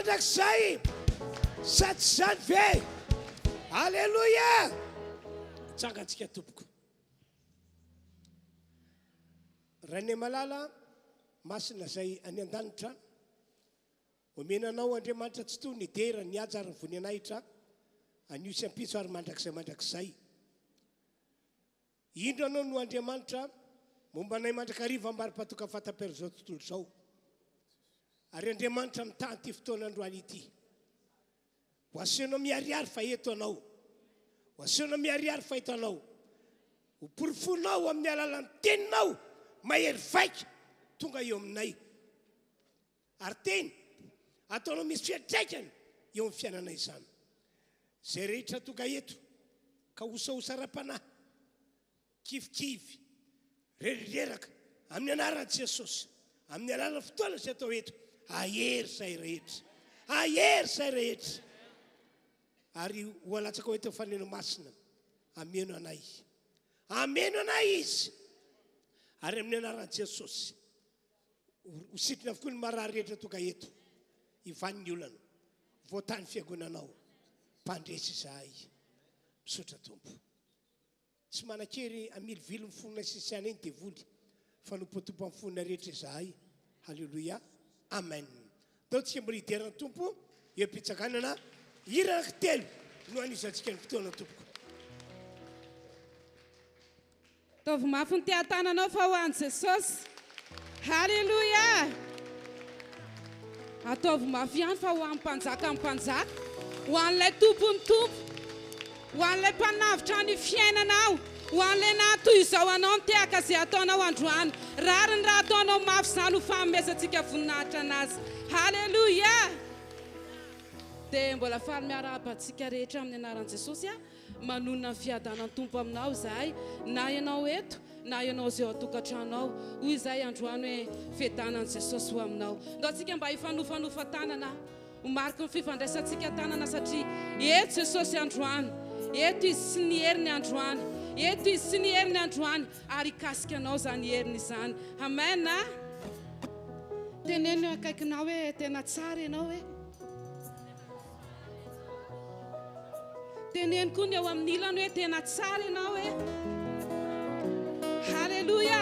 mandrakizay sady zany ve. Alleloia. Tsangantsika tompoko. Rane malala masina zay any an-danitra. Omenanao Andriamanitra tsy toy ny dera ny aja ary voninahitra anio sy ampitso ary mandrakizay. Indro anao no Andriamanitra momba nay mandrakariva ambary-patoka fatapera zao tontolo zao. Ary Andriamanitra mitany ty fotoana androany ity. Ho asehonao miariary fa eto anao. Ho asehonao miariary fa eto anao. Ho porofonao amin'ny alalan'ny teninao mahery vaika tonga eo aminay. Ary teny ataonao misy fiantraikany eo amin'ny fiainanay izany. Zay rehetra tonga eto ka osaosa ra-panahy, kivikivy, rereraka amin'ny anaran'i Jesosy, amin'ny alalan'ny fotoana izay atao eto, ahery say rehetra. Ahery say rehetra. Ary ho alatsaka ho eto faneno masina, ameno anay. Ameno anay izy. Ary amin'ny anaran'i Jesosy, ho sitrina avokoa ny marary rehetra tonga eto. Ivan'ny olana, voatany fiagonanao, mpandresy izahay. Misaotra Tompo. Tsy manan-kery amilivily ny fonina sisiana eny dia voly. Fa nompotompo amin'ny fonina rehetra izahay. Halleluia. Amen. Dao tsika miriderana Tompo, eo am-pitsakanana, hira anankitelo no anisantsika ny fotoana Tompoko. Taovy mafy ny tia-tananao fa ho an'i Jesosy. Halleluia. Ataovy mafy ihany fa ho an'ny mpanjaka, ho an'ilay tompony tompo, ho an'ilay mpanavitra ny fiainanao, ho an'ilay natoy izao anao ny tehaka izay ataonao androany. Rary ny raha ataonao mafy izany ho fanomezantsika voninahitra anazy. Halleluia. Dia mbola faly miara-abantsika rehetra amin'ny anaran'i Jesosy manonona ny fiadanan'ny Tompo aminao izahay, na ianao eto na ianao izay ao tokantranao, hoy izay androany hoe fiadanan'i Jesosy ho aminao. Ndao antsika mba hifanofanofa tanana, ho mariky ny fifandraisantsika tanana satria eto Jesosy androany, eto izy sy ny heriny androany, eto izy sy ny heriny androany, ary hikasika anao zany heriny izany. Amen. Teneno akaikinao hoe tena tsara ianao hoe. Teneno koa ny eo amin'ny ilany hoe tena tsara ianao hoe. Halleluia.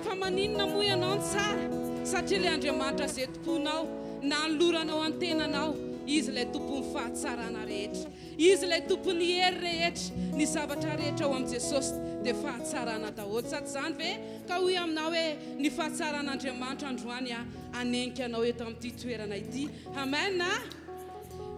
Fa maninona moa ianao ny tsara? Satria ilay Andriamanitra izay tomponao, na ny loranao an-tenanao, izy ilay tompon'ny fahatsarana rehetra, izy ilay tompon'ny hery rehetra, ny zavatra rehetra ao amin'i Jesosy dia fahatsarana daholo. Sady izany ve ka hoy aminao hoe ny fahatsaran'Andriamanitra androany anenika anao eto amin'ity toerana ity. Amen.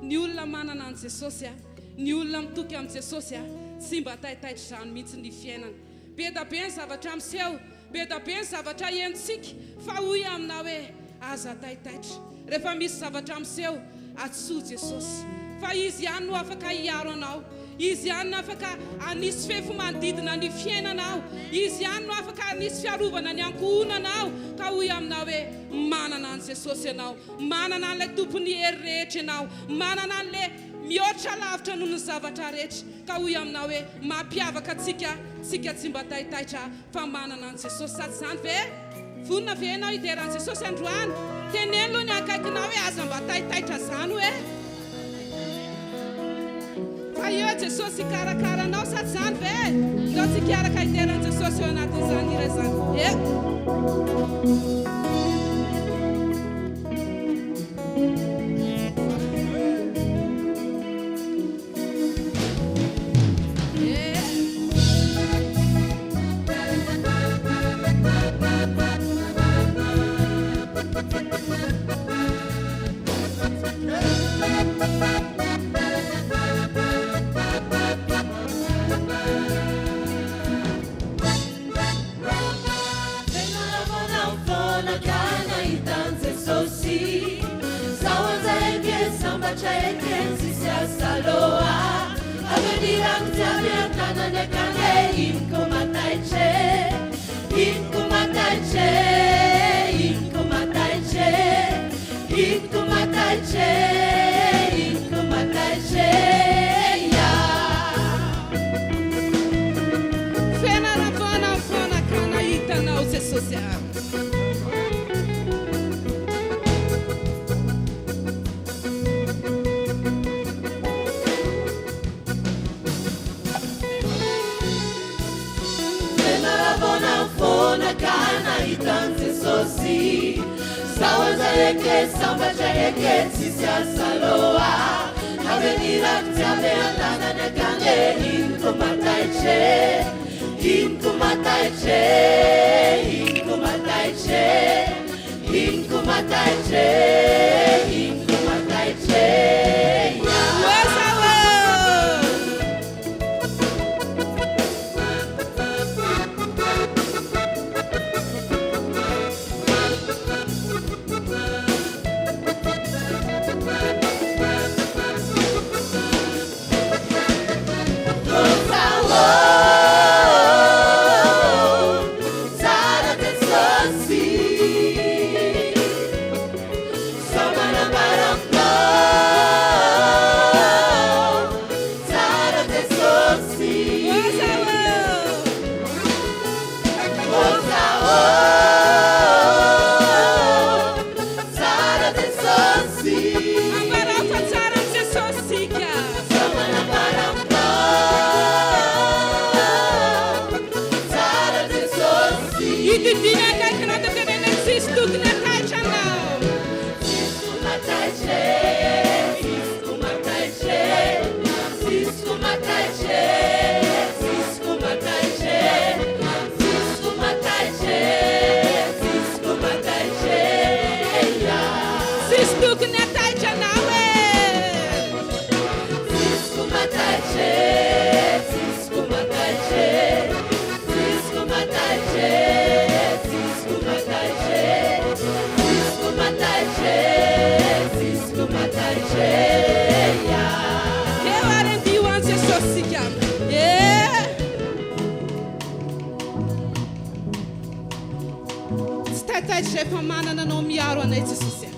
Ny olona manana an Jesosy, ny olona mitoky amin'i Jesosy tsy mba tahitaitra izany mihitsy ny fiainana. Be da be ny zavatra miseho, be da be ny zavatra hentsika, fa hoy aminao hoe aza tahitaitra. Rehefa misy zavatra miseho, atsoa Jesosy. Fa izy ihany no afaka hiaro anao. Izy ihany no afaka anisy fefy manodidina ny fiainanao. Izy ihany no afaka anisy fiarovana ny ankohonanao. Ka hoy aminao hoe manana an Jesosy ianao, manana an'ilay tompony hery rehetra ianao, manana an'ilay mihoatra lavitra noho ny zavatra rehetra. Ka hoy aminao hoe mampiavaka tsika tsy mba tahitaitra fa manana an Jesosy. Sady izany ve vonona ve ianao hideran'i Jesosy androany? Teneno aloha ny akaikinao hoe aza mba tahitaitra izany hoe. Fa eo Jesosy hikarakaranao. Sady izany ve ndao tsika araka hideran'i Jesosy eo anatin'izany hira izany. sosi sawazaleke sambatreke tsisiasaloa avenira tiave andana kane inkumataiche inkumataiche inkumataiche inkumataiche inkumataiche Rehefa manana anao miaro anay Jesosy.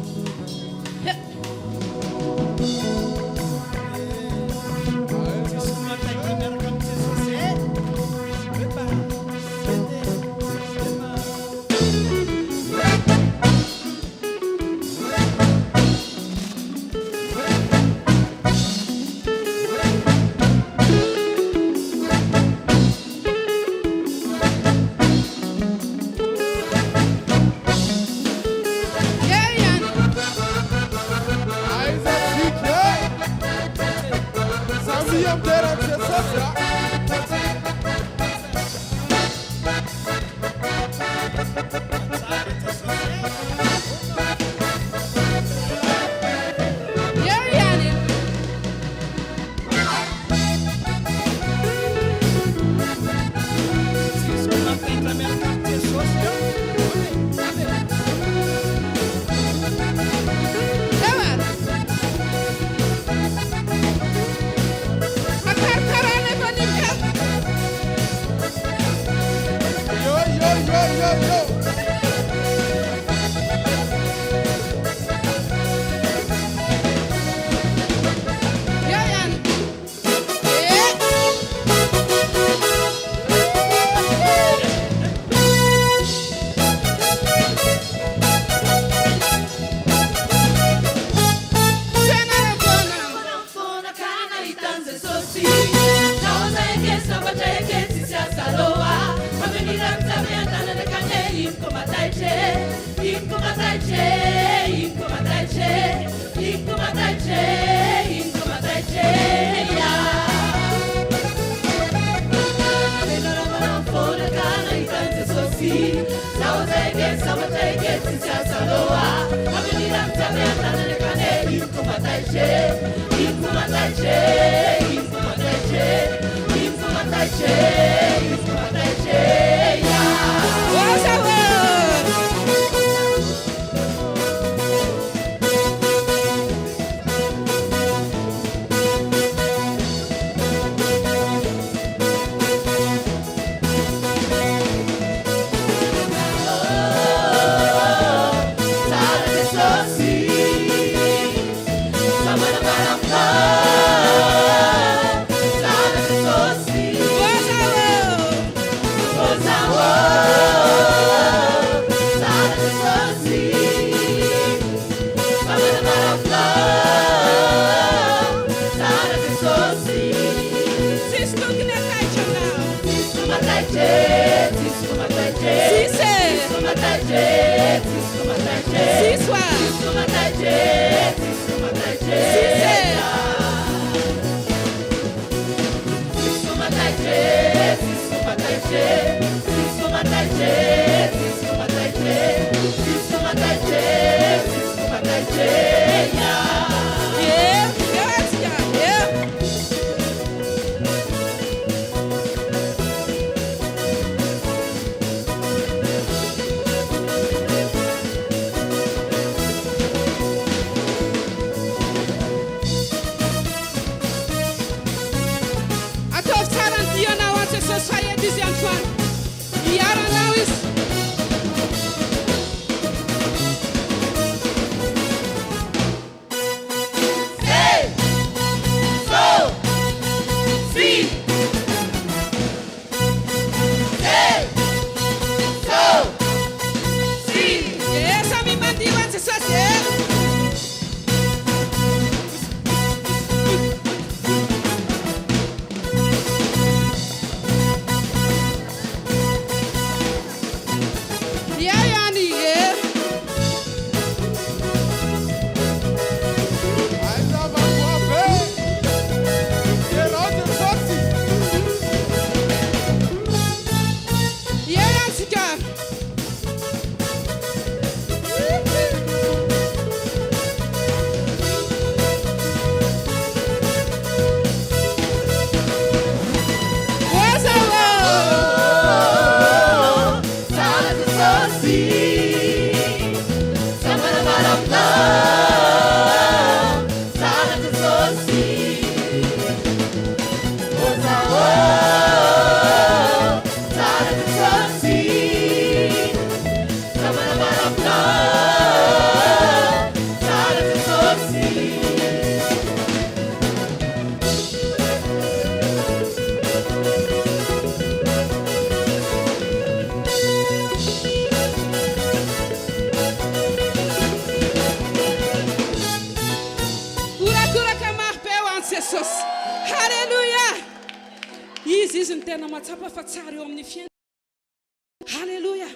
Halleluja.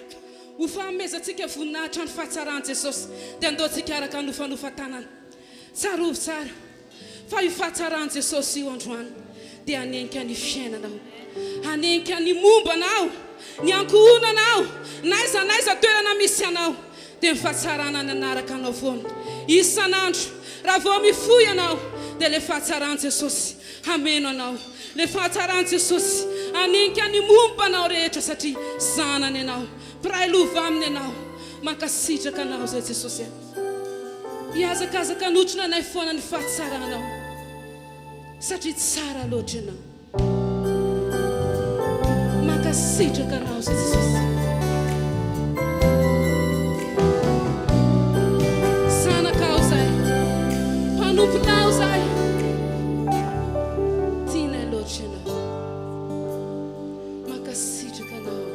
Ufamezantsika voninahitra ny fahatsarany Jesosy dia andaontsika araka nofanofatanana. Tsara ovy tsara. Fa io fahatsarany Jesosy io androany dia hanenika ny fiainanao. Hanenika ny mombanao, ny ankohonanao, naiza toerana misy anao dia ny fahatsarana ny anaraka anao foana. Isan'andro raha vao mifoy anao dia le fahatsarany Jesosy hameno anao. Le fahatsarany Jesosy hanenika ny mombanao rehetra satria zanany anao. Pray lova aminy anao, mankasitraka anao zay Jesosy. Hiazakazaka notrona anay foana ny fahatsaranao satria tsara loatra anao. Mankasitraka anao zay Jesosy. Zanakao zay, mpanomponao zay, tianay loatra anao. Mankasitraka anao.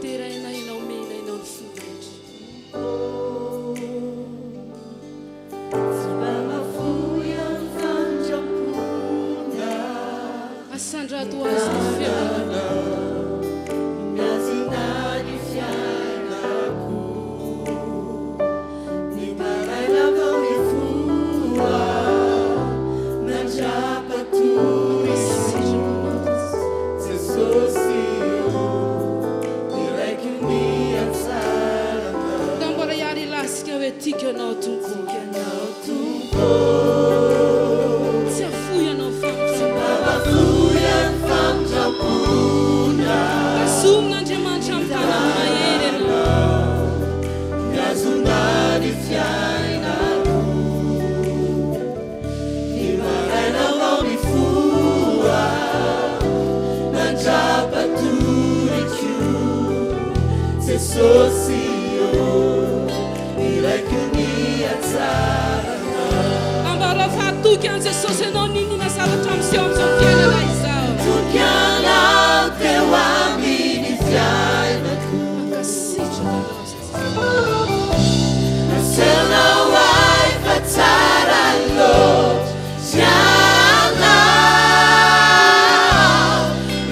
Terainao mena inao ny fogaitra. Asandrato azy ny fiainanao. Miazina ny fiainako. Ny maraina vao mifoha, mandrapa toroy Jesosy io, diraiky ny atsarana. Da mbola hiary lasika hoe tika anao tompo. Tsy afoy anao Azon'Andriamanitra amin'ny tanana mahery anao. Miazona ny fiainako. Ny maraina vao mifoha, mandrapa toroy Jesosy io, diraiky ny atsarana. Ambara fahatoky an Jesosy anao ninina zavatra miseho amin'izao fiainana izao. Toky anao teo amin'ny fiainako. Mankasitraka anao Asenao ai fa tsara loatra anao.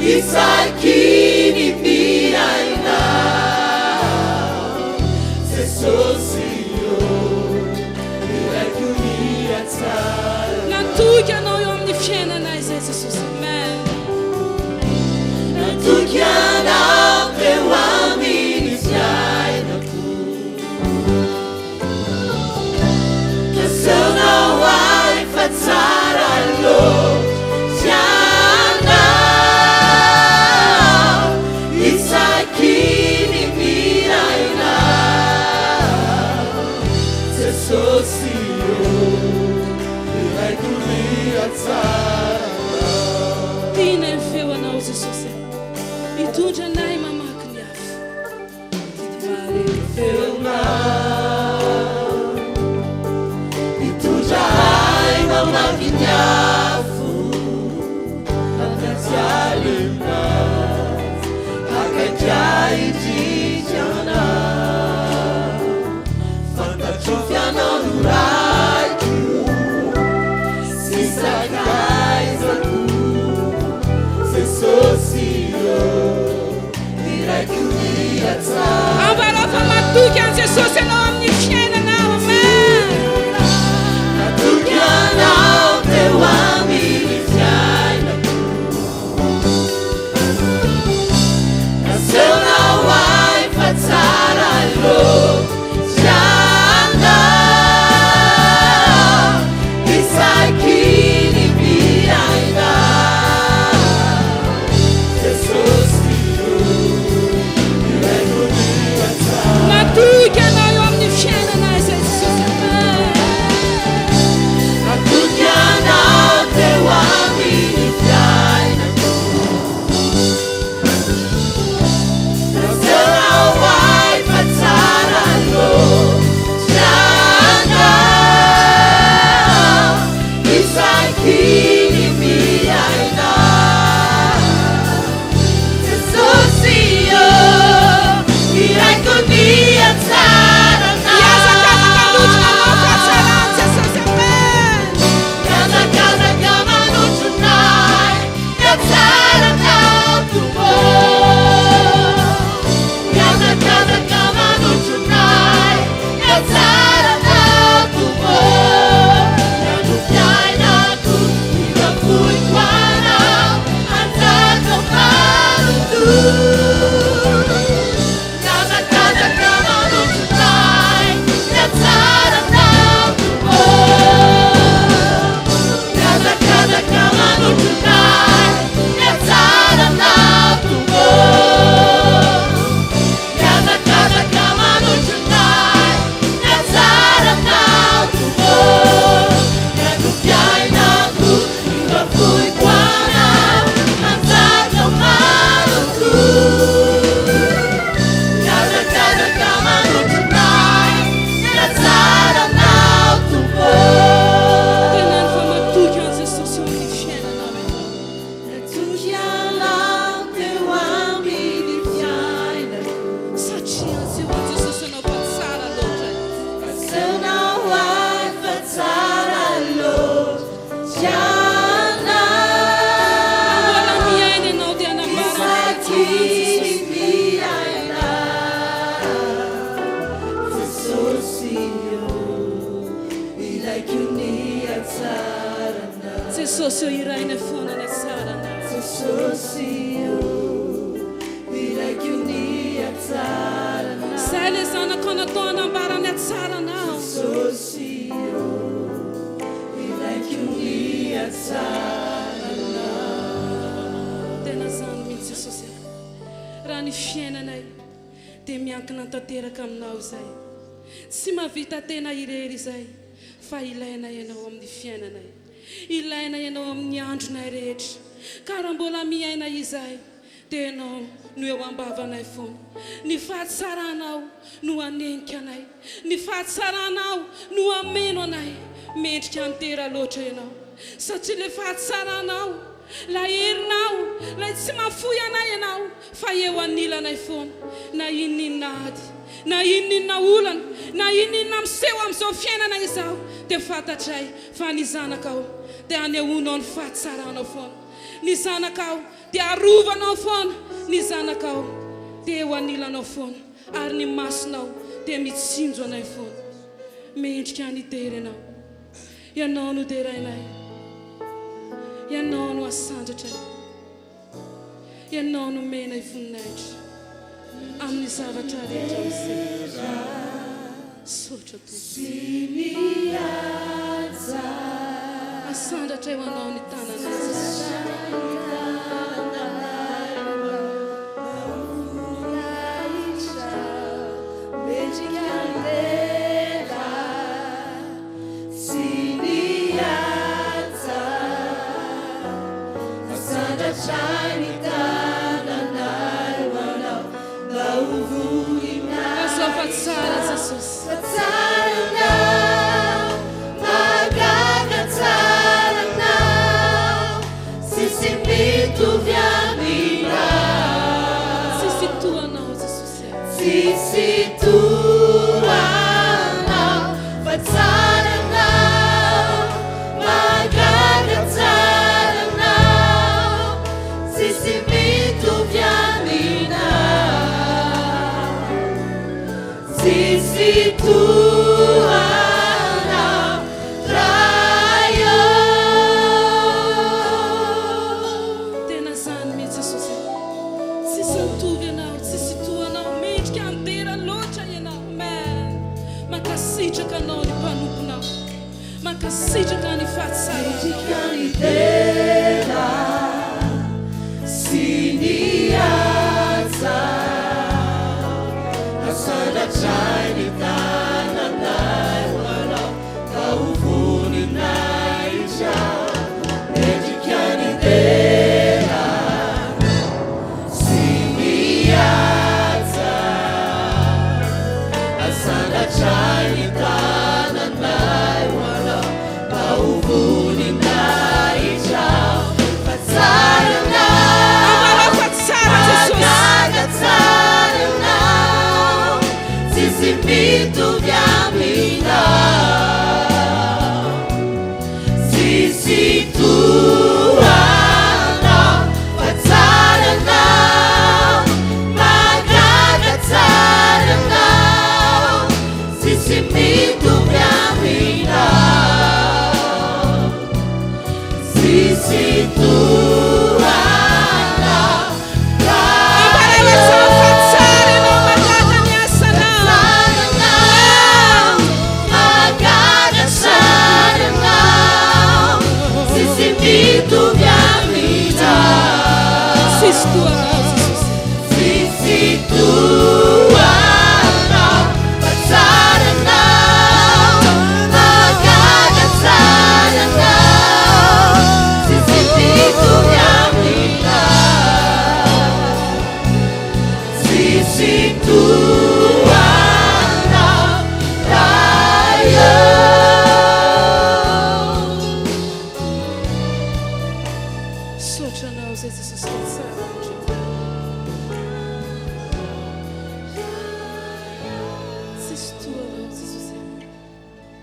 Isaky ny miraina Ambarofa matuky an Jesosy anao amin'ny fiainanao, amen. Matuky anao teo amin'ny fiainako, naseonao ay fa tsara loatranao, isaky ny miaina Jesosy. Matuky anao eo amin'ny fiainanao izay Jesosy, amen. Matuky anao teo amin'ny fiainako, naseonao ay fa tsara loatranao, isaky ny miaina Jesosy io, iraiko ny atsarana. Iazakazaka manotronanao fahatsarany Jesosy, amen. Iazakazaka manotronay ny atsaranao Tompo, iazakazaka manotronay ny atsaranao Tompo, nanofiainako inafoiko anao anjaka manoto. Iazakazaka manotronay ny atsaranao Tompo, iazakazaka manotronay ny atsaranao Tompo, iazakazaka manotronay ny atsaranao Tompo, nanofiainako inafoiko anao anjaka manoto. Iazakazaka manotronay ny atsaranao Tompo, Tena ny fa matuky an Jesosy eo amin'ny fiainanao ianao. natoky anao teo amin'ny fiainako, Satria antseo an Jesosy anao fa tsara loatra. naseonao ay fa tsara loatranao, Mbola miaina ianao dia anambarana isaky ny miaina Jesosy io, ilaiko ny atsarana. Jesosy eo iraina foana ny atsarana. Jesosy io, ilaiko ny atsarana. Izay le zanako natao hanambarany atsaranao. Jesosy io, ilaiko ny atsarana. Tena zany mihitsy Jesosy. Raha ny fiainanay dia miankina tanteraka aminao izay. Tsy mahavita tena irery izay, fa ilaina ianao amin'ny fiainanay. Ilaina ianao amin'ny andronay rehetra. Ka raha mbola miaina izay, dia ianao no eo ambavanay foana. Ny fahatsaranao no anenika anay. Ny fahatsaranao no ameno anay. Mendrika antera loatra ianao. Satria le fahatsaranao, la herinao, la tsy mahafoy anay ianao, fa eo anilanay foana. Na inona ady, na inona olana, na inona miseho amin'izao fiainana izao, dia fantatray fa ny zanakao dia anehoanao ny fahatsaranao foana. Ny zanakao dia arovanao foana. Ny zanakao dia eo anilanao foana. Ary ny masonao dia mitsinjo anay foana. Mendrika ny tery ianao. Ianao no derainay. Ianao no asandratray. Ianao no menay voninahitra amin'ny zavatra rehetra misy. Sotra to. Asandratray ho anao ny tananay Jesosy. Sisiturana fatsarana magagatsarana sisimitovyanina Sisiturana rayo tena zany mihitsy Jesosy tsisy mitovy ianao tsisy toa anao mendrika antera loatra ianao mankasitraka anao ny mpanomponao mankasitraka ny fahatsarana ny tena sy ny asa asanatray ny tananay hoanao ka hovoninay iza mendrika ny tena sy ny asa asanatray ny tananay hoanao ka hovoninay iza fatsarana magagatsarana sisy mitovy-amina sisy toana fatsarana magagatsarana sisy mitovy-amina sisy toana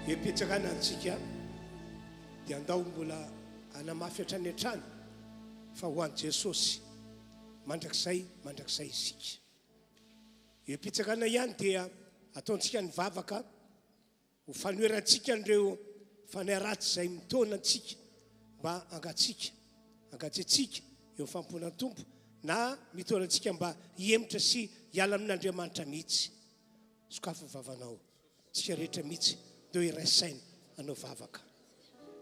epetsakana antsika dia andao mbola anamafyatra ny an-trano fa ho an'i Jesosy mandrakizay isika. Epetsakana ihany dia ataontsika ny vavaka ho fanoerantsika an'ireo fanay ratsy izay mitona antsika mba angatsitsika eo fampona tompo na mitona antsika mba hiemitra sy hiala amin'Andriamanitra mihitsy. Sokafo vavanao tsika rehetra mihitsy deo iraisaina anao vavaka.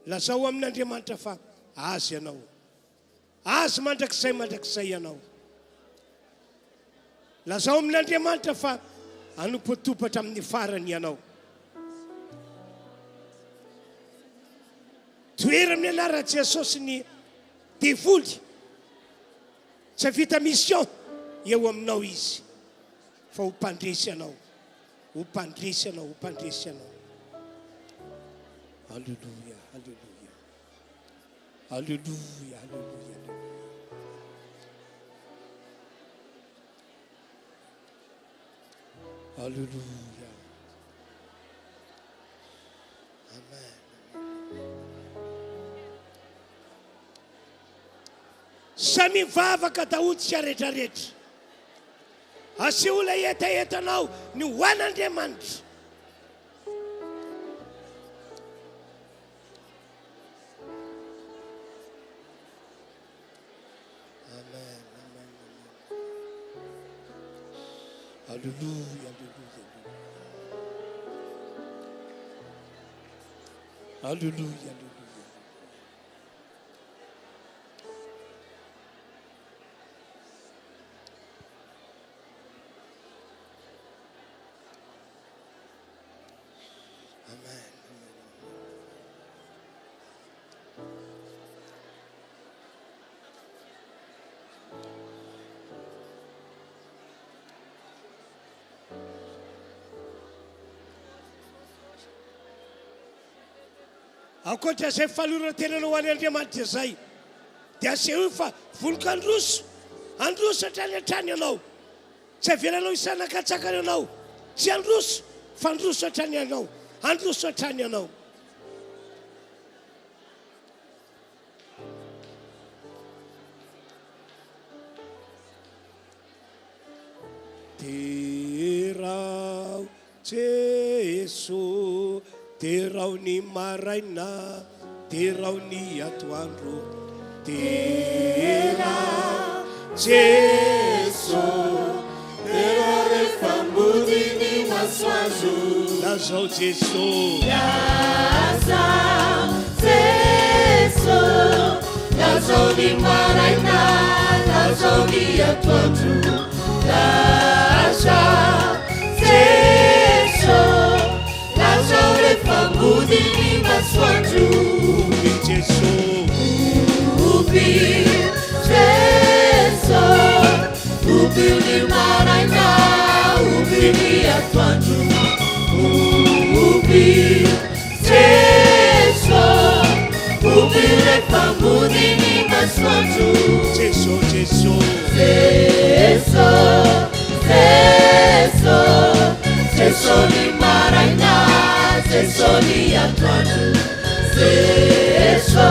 Lazao amin'Andriamanitra fa azy ianao, azy mandrakizay ianao. Lazao amin'Andriamanitra fa anompotopatra amin'ny farany ianao. Toera amin'ny anaran'i Jesosy ny devoly, tsy vita mission eo aminao izy fa ho mpandresy ianao. Halleluja, halleluja. Halleluja, halleluja. Halleluja. Amen. Samy vavaka dahotsika rehetrarehetra. Aseola etaetanao ny hoan'Andriamanitra. Amen, amen, amen. Halleluja, halleluja. Halleluja, halleluja. Ankoatra izay faloran-tenanao ho an'Andriamanitra izay dia aseho fa voliko androso hatrany an-trany ianao tsy avelanao isanakatsakana ianao tsy androso fa androso hatrany ianao androso hatrany ianao terao Jesu terao ny maraina terao ny atoandro terao Jesu terao rehefa mody ny masoandro lazao Jesu lazao Jesu lazao ny maraina lazao ny atoandro lazao Jesu lazao rehefa mody ny masoandro ubi Jesu ubi Jesu ubi ny maraina ubi ny atoandro ubi Jesu ubi rehefa mody ny masoandro Jesu Jesu Jesu Jesu Jesu ny maraina Jesu ny atoandro Jesu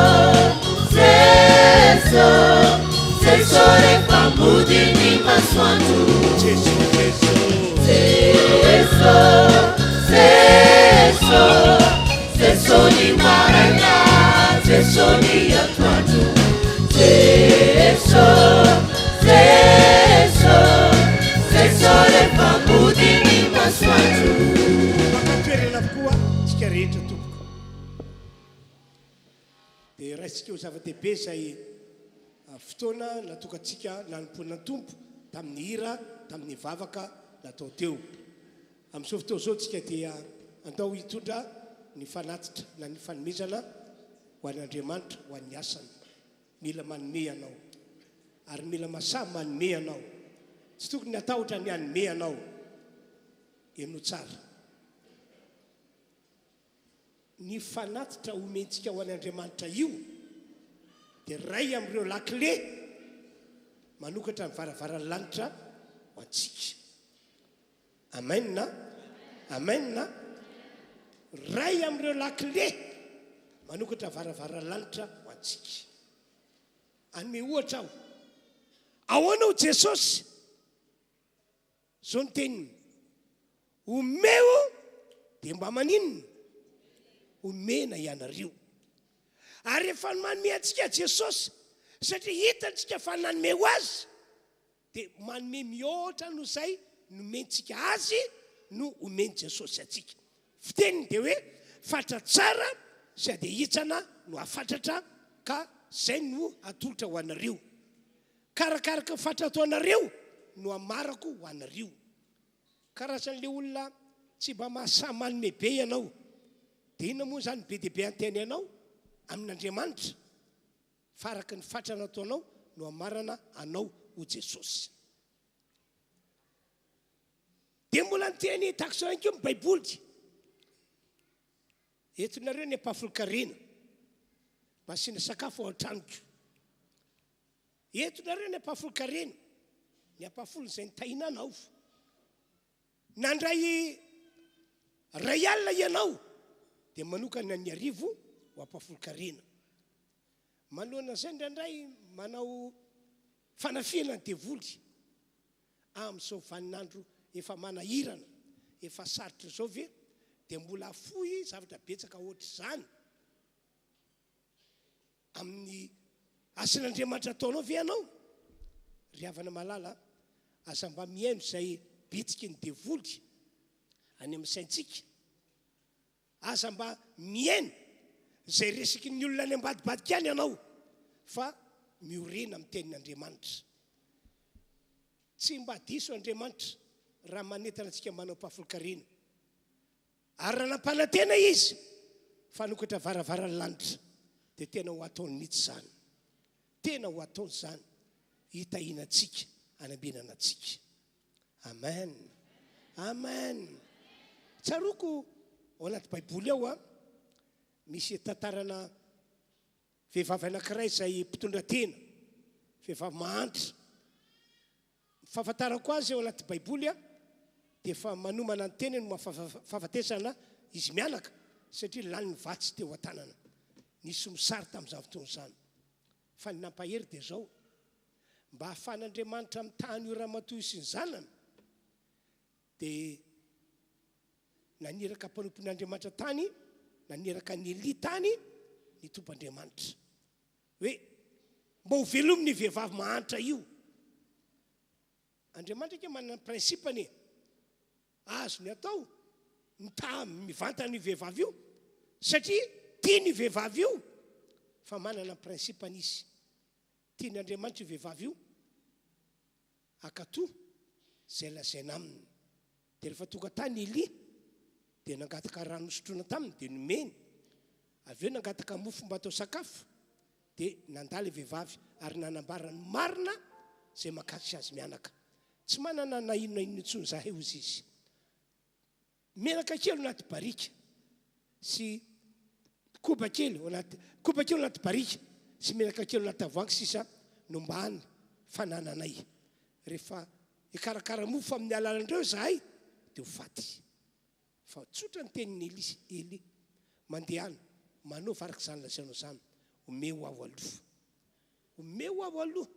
Jesu Jesu rehefa mody ny masoandro Jesu Jesu Jesu Jesu Jesu ny maraina Jesu ny atoandro Jesu Jesu Jesu rehefa mody ny masoandro makatoerana avokoa tsika rehetra tompoko dia raisika ho zava-dehibe zay fotoana natokatsika nanomponina tompo tamin'ny hira tamin'ny vavaka natao teo amin'izao fotoa zao tsika dia andao hitondra ny fanatitra na ny fanomezana ho an'Andriamanitra ho an'ny asany mila manome anao ary mila masahy manome anao tsy tokony atahotra ny anome anao eno tsara ny fanatitra omentsika ho an'Andriamanitra io dia ray amin'ireo lakile manokatra ny varavaran'ny lanitra ho antsika amen na ray amin'ireo lakile manokatra varavaran'ny lanitra ho antsika anome ohatra aho ahoana ho Jesosy zao ny teniny omeo dia mba maninona omena ianareo ary rehefa manome antsika Jesosy satria hitantsika fa nanome ho azy dia manome mihoatra no zay nomentsika azy no omeny Jesosy atsika fiteniny dia hoe fatra tsara sady hitsana no afatratra ka zay no atolotra ho anareo karakaraka fatra atao anareo no amarako ho anareo karazan'le olona tsy mba mahasahy manome be ianao dia ina moa zany be dia be anteny ianao amin'Andriamanitra faraka ny fatra nataonao no amarana anao ho Jesosy dia mbola nyteny takizao ihany koa baiboly etonareo ny ampafolo-karena mba asiana sakafo ao an-tranoko etonareo ny ampafolo-karena ny ampafolo izay nitahinanao nandray ray alina ianao dia manokana ny arivo ho ampafolo-karena manoloana izay ndraindray manao fanafihana ny devoly amin'izao vaninandro efa manahirana efa sarotra zao ve dia mbola afoy zavatra betsaka ohatr' izany amin'ny asan'Andriamanitra ataonao ve ianao ry havana malala aza mba mihaino izay bitsika ny devoly any amin'ny saintsika aza mba mihaino izay resaky ny olona any ambadibadika any ianao fa miorena amin'ny tenin'Andriamanitra tsy mba diso Andriamanitra raha manentana antsika manao ampafolo-karena ary raha nampanantena izy fanokatra varavaran'ny lanitra dia tena ho ataony mihitsy zany tena ho ataony zany hitahinantsika anambinana antsika amen amen tsaroko ao anaty baiboly ao misy tantarana vehivavy anankiray izay mpitondra tena vehivavy mahantra fahafantarako azy eo anaty baiboly a dia efa manomana ny teniny fahafatesana izy mianaka satria lany ny vatsy teo an-tanana nisy misary tamin'izany fotoana izany fa ny nampahery dia zao mba hahafahan'Andriamanitra amin'ny tany io ramatoa sy ny zanany dia naniraka mpanompon'Andriamanitra tany naniraka ny Eli tany ny tomp'Andriamanitra hoe mba ho velomy ny vehivavy mahantra io. Andriamanitra ke manana prinsipany azo ny atao mivantana ny vehivavy io satria tia ny vehivavy io fa manana prinsipany izy tia ny Andriamanitra io vehivavy io akatoa zay lazaina aminy. Dia rehefa tonga tany Eli dia nangataka rano sotroina taminy dia nomeny avy eo nangataka mofo mba atao sakafo dia nandala vehivavy ary nanambarany marina zay makasy azy mianaka. Tsy manana na inona intsony zahay ozy izy menaka kely anaty barika sy koba kely anaty barika sy menaka kely anaty tavoahangy sisa nombany fanananay. Rehefa ikarakara mofo amin'ny alalan'ireo zahay dia ho faty. Fa tsotra ny teniny Eli mandehana manao farak'izany lazainao izany omeo aho aloha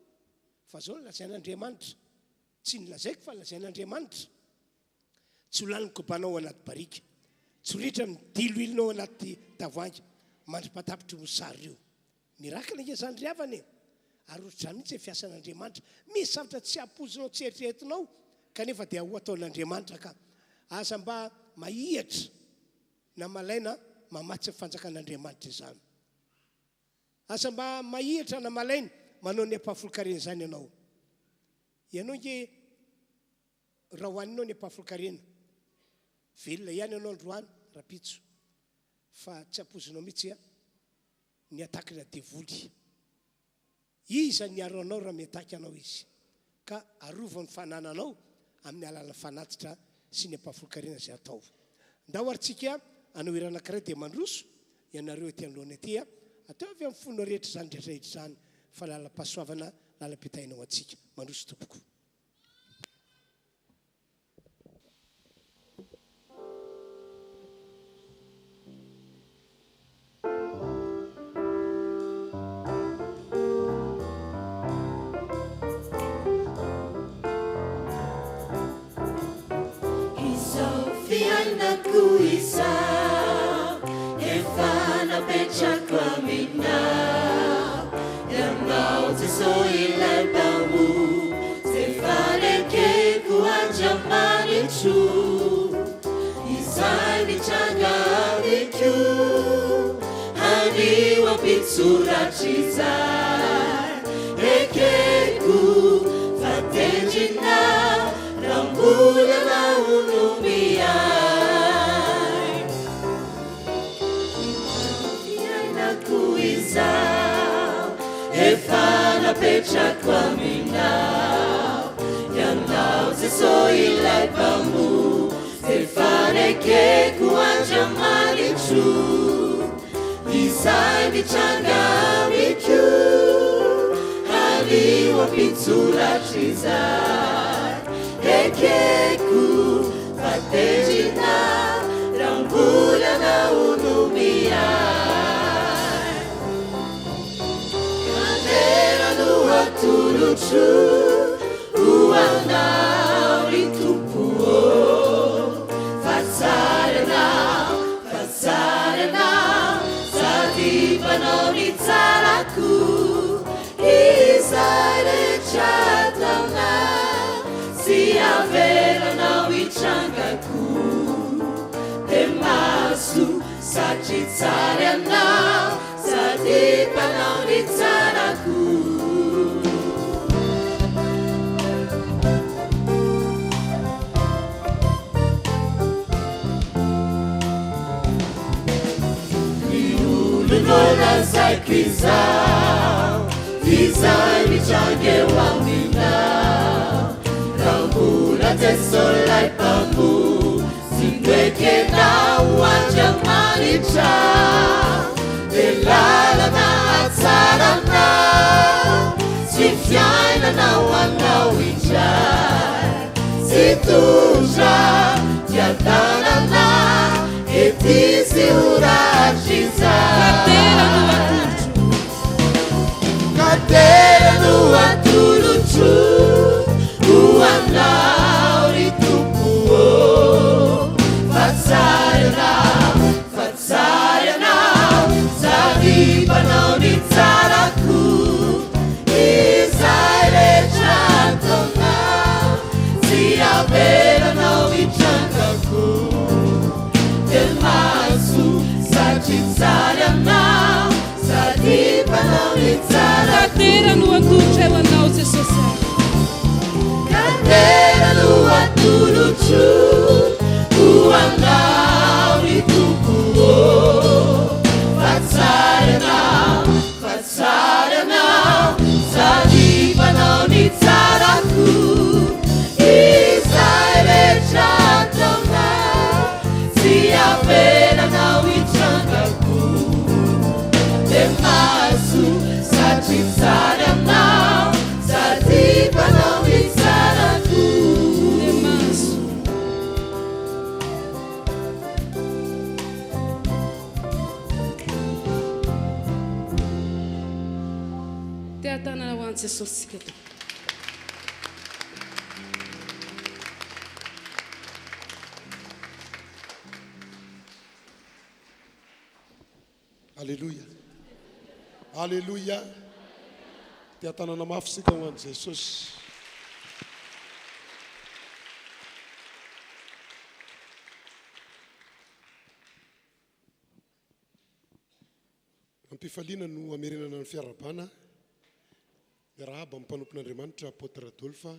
fa zao ny lazain'Andriamanitra tsy ny lazaiko fa lazain'Andriamanitra tsy ho lany kobanao anaty barika tsy ho ritra midiloilonao anaty tavoahangy mandrim-patapitry mosary io mirakina ke zany ry havany ary ohatr'izany mihitsy fiasan'Andriamanitra misy zavatra tsy hapozinao tsy eritreretinao kanefa dia ho ataon'Andriamanitra ka aza mba mahihatra na malaina mamatsy fanjakan'Andriamanitra izany. Asa mba mahihatra na malaina manao ny ampahafolokarena izany ianao ke raha hoaninao ny ampahafolokarena velona ihany ianao androany rapitso fa tsy hapozinao mihitsy ny atakina devoly iza ny aro anao raha miataky anao izy ka arovany fanananao amin'ny alala fanatitra sy ny ampahafolokarena zay atao. Ndao aritsika anao irana anankiray dia mandroso ianareo ety anoloana ety atao avy amin'ny fonao rehetra zany rehetrarehetra zany fa lalam-pahasoavana lalam-pitainao atsika mandroso tompoko. Fianako isa efa napetrako aminao ianao Jesosy ilay mpamo zay fanekeko andriamanitro izay nitranga amiko hariva mpitsoratry izay ekeko fatendrina rambolana efa napetrako aminao ianao Jesosy ilay mpamo zay fanekeko andriamanitro izay nitranga amiko hariva mpitsoratry izay ekeko fatendrina rambolana tulutru uanao ritupuo fazzarena sadipanao nitsaraku isaire chatana siaveranao ichangaku temasu sachitsarianao sadipanao nitsaraku Zaikizao, izay mitrangeu aminao Rambula tesolai pamu Sinduekenao andriamanitra Delalana atsarana Sy fiainanao anao ija mitondra fiadanana etisy horatriza katera no atolotro hoanao ry tompo fatsary anao zaribanao ny tsarako izay rehetra ataonao tsy avelanao itrangako de maso satria tsary anao zaribanao ny tsarako katera no atolotro eo anao Jesosy katera no atolotro hoanao ry tompo fatsary anao zaribanao ny tsarako izay rehetra ataonao tsy avelanao itrangako de maso satria tsary anao zaribanao ny tsarako de maso te atanana ho an'i Jesosy sika to Alléluia. Alléluia. Te atanana mafy sika ho an'i Jesosy. Ampifaliana no amerenana ny fiarabana. Miarahaba amin'ny mpanompon'Andriamanitra apôtra Adolphe,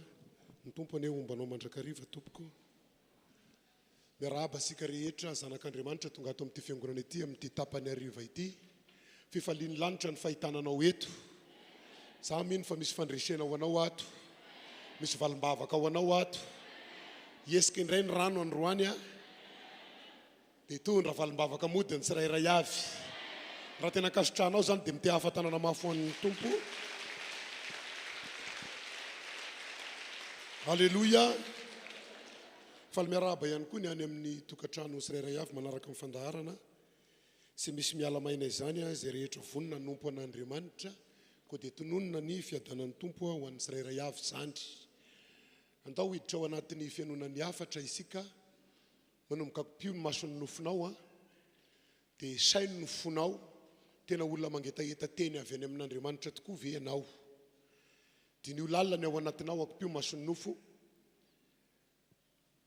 ny tompo ane ombanao mandrakariva tompoko. Miarahaba sika rehetra zanak'Andriamanitra tonga ato amin'ity fiangonana ity amin'ity tapany hariva ity. Fifaliany lanitra ny fahitananao eto. Za mino fa misy fandresena ho anao ato. Misy valim-bavaka ho anao ato. Iesika indray ny rano androany a. Dia tondra valim-bavaka modiny tsirairay avy. Raha tena kasitranao zany dia mite hafatanana mafy ho an'ny tompo. Alléluia. Faly miarahaba ihany koa ny any amin'ny tokantrano tsirairay avy manaraka amin'ny fandaharana. Sy misy miala maina izany izay rehetra vonina nompo an'Andriamanitra koa dia tononona ny fiadanan'ny tompo ho an'ny tsirairay avy zany. Andao hiditra ao anatin'ny fianonan'ny hafatra isika manomboka pio ny mason'ny nofinao dia sainy no fonao tena olona mangetaheta teny avy any amin'Andriamanitra tokoa ve ianao. Dia ny lalany ao anatinao akopio mason'ny nofo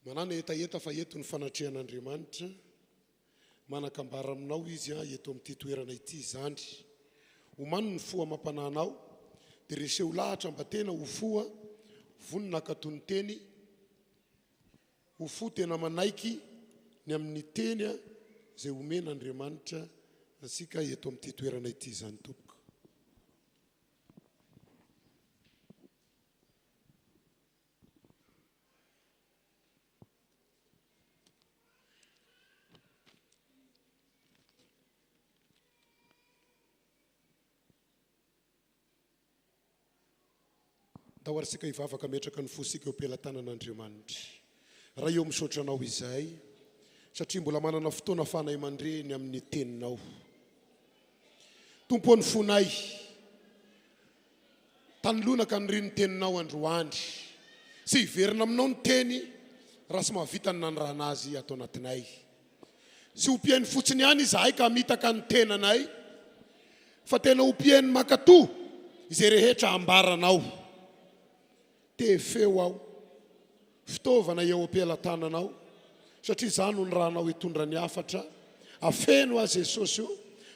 manana etaeta fa eto ny fanatrehan'Andriamanitra manakambara aminao izy eto amin'ity toerana ity zany. Omano ny foa mampananao dia reseho lahatra mba tena ho foa vonina katony teny ho fo tena manaiky ny amin'ny teny izay omen'Andriamanitra asika eto amin'ity toerana ity zany tompoko. Tahoarisika hivavaka metraka ny fosika eo am-pelatanan'Andriamanitra. Raha eo misaotranao izay satria mbola manana fotoana fanay aman-dreny amin'ny teninao. Tompo ny fonay tanolona ka niriny teninao androany sy hiverina aminao ny teny raha sy mahavita ny nanirana azy ato anatinay. Sy ompiainy fotsiny ihany izahay ka mitaka ny tenanay fa tena ompiainy makatoa izay rehetra ambaranao. Te feo ao fitaovana eo am-pelatananao satria izany ny rahanao hitondra ny hafatra. Afeno azy Jesosy io,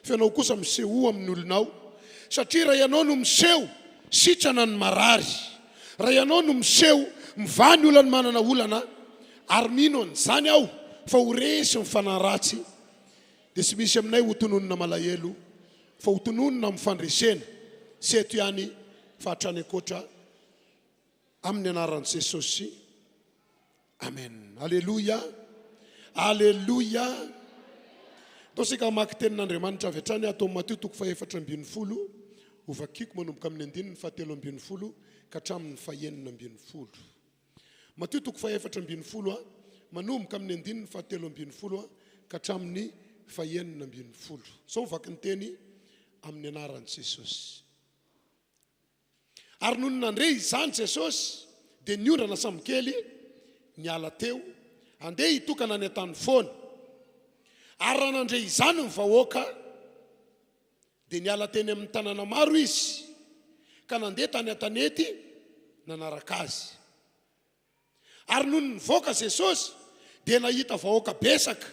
fenao kosa miseho amin'ny olonao satria raha ianao no miseho sitrana ny marary, raha ianao no miseho mivany olana manana olana ary mino an'izany aho fa ho resy ny fanaratsy dia sy misy aminay ho tononona malahelo fa ho tononona amin'ny fandresena sy eto ihany fa hatrany ankoatra amin'ny anaran'i Jesosy. Amen. Alléluia. Alléluia. Tosika mamaky tenin'Andriamanitra avy hatrany ato amin'ny Mateo 4:40 ovakiko manomboka amin'ny 9 ny 7 ka hatramin'ny 9. Mateo 4:40 manomboka amin'ny 7:70 ka hatramin'ny 9:90. So vaky ny teny amin'ny anaran'i Jesosy. Ary noho nandre izany Jesosy dia niondrana samokely niala teo andeha hitokana any an-tany foana. Ary raha nandre izany ny vahoaka dia niala teny amin'ny tanàna maro izy ka nandeha tany an-tanety nanaraka azy. Ary noho nivoaka Jesosy dia nahita vahoaka besaka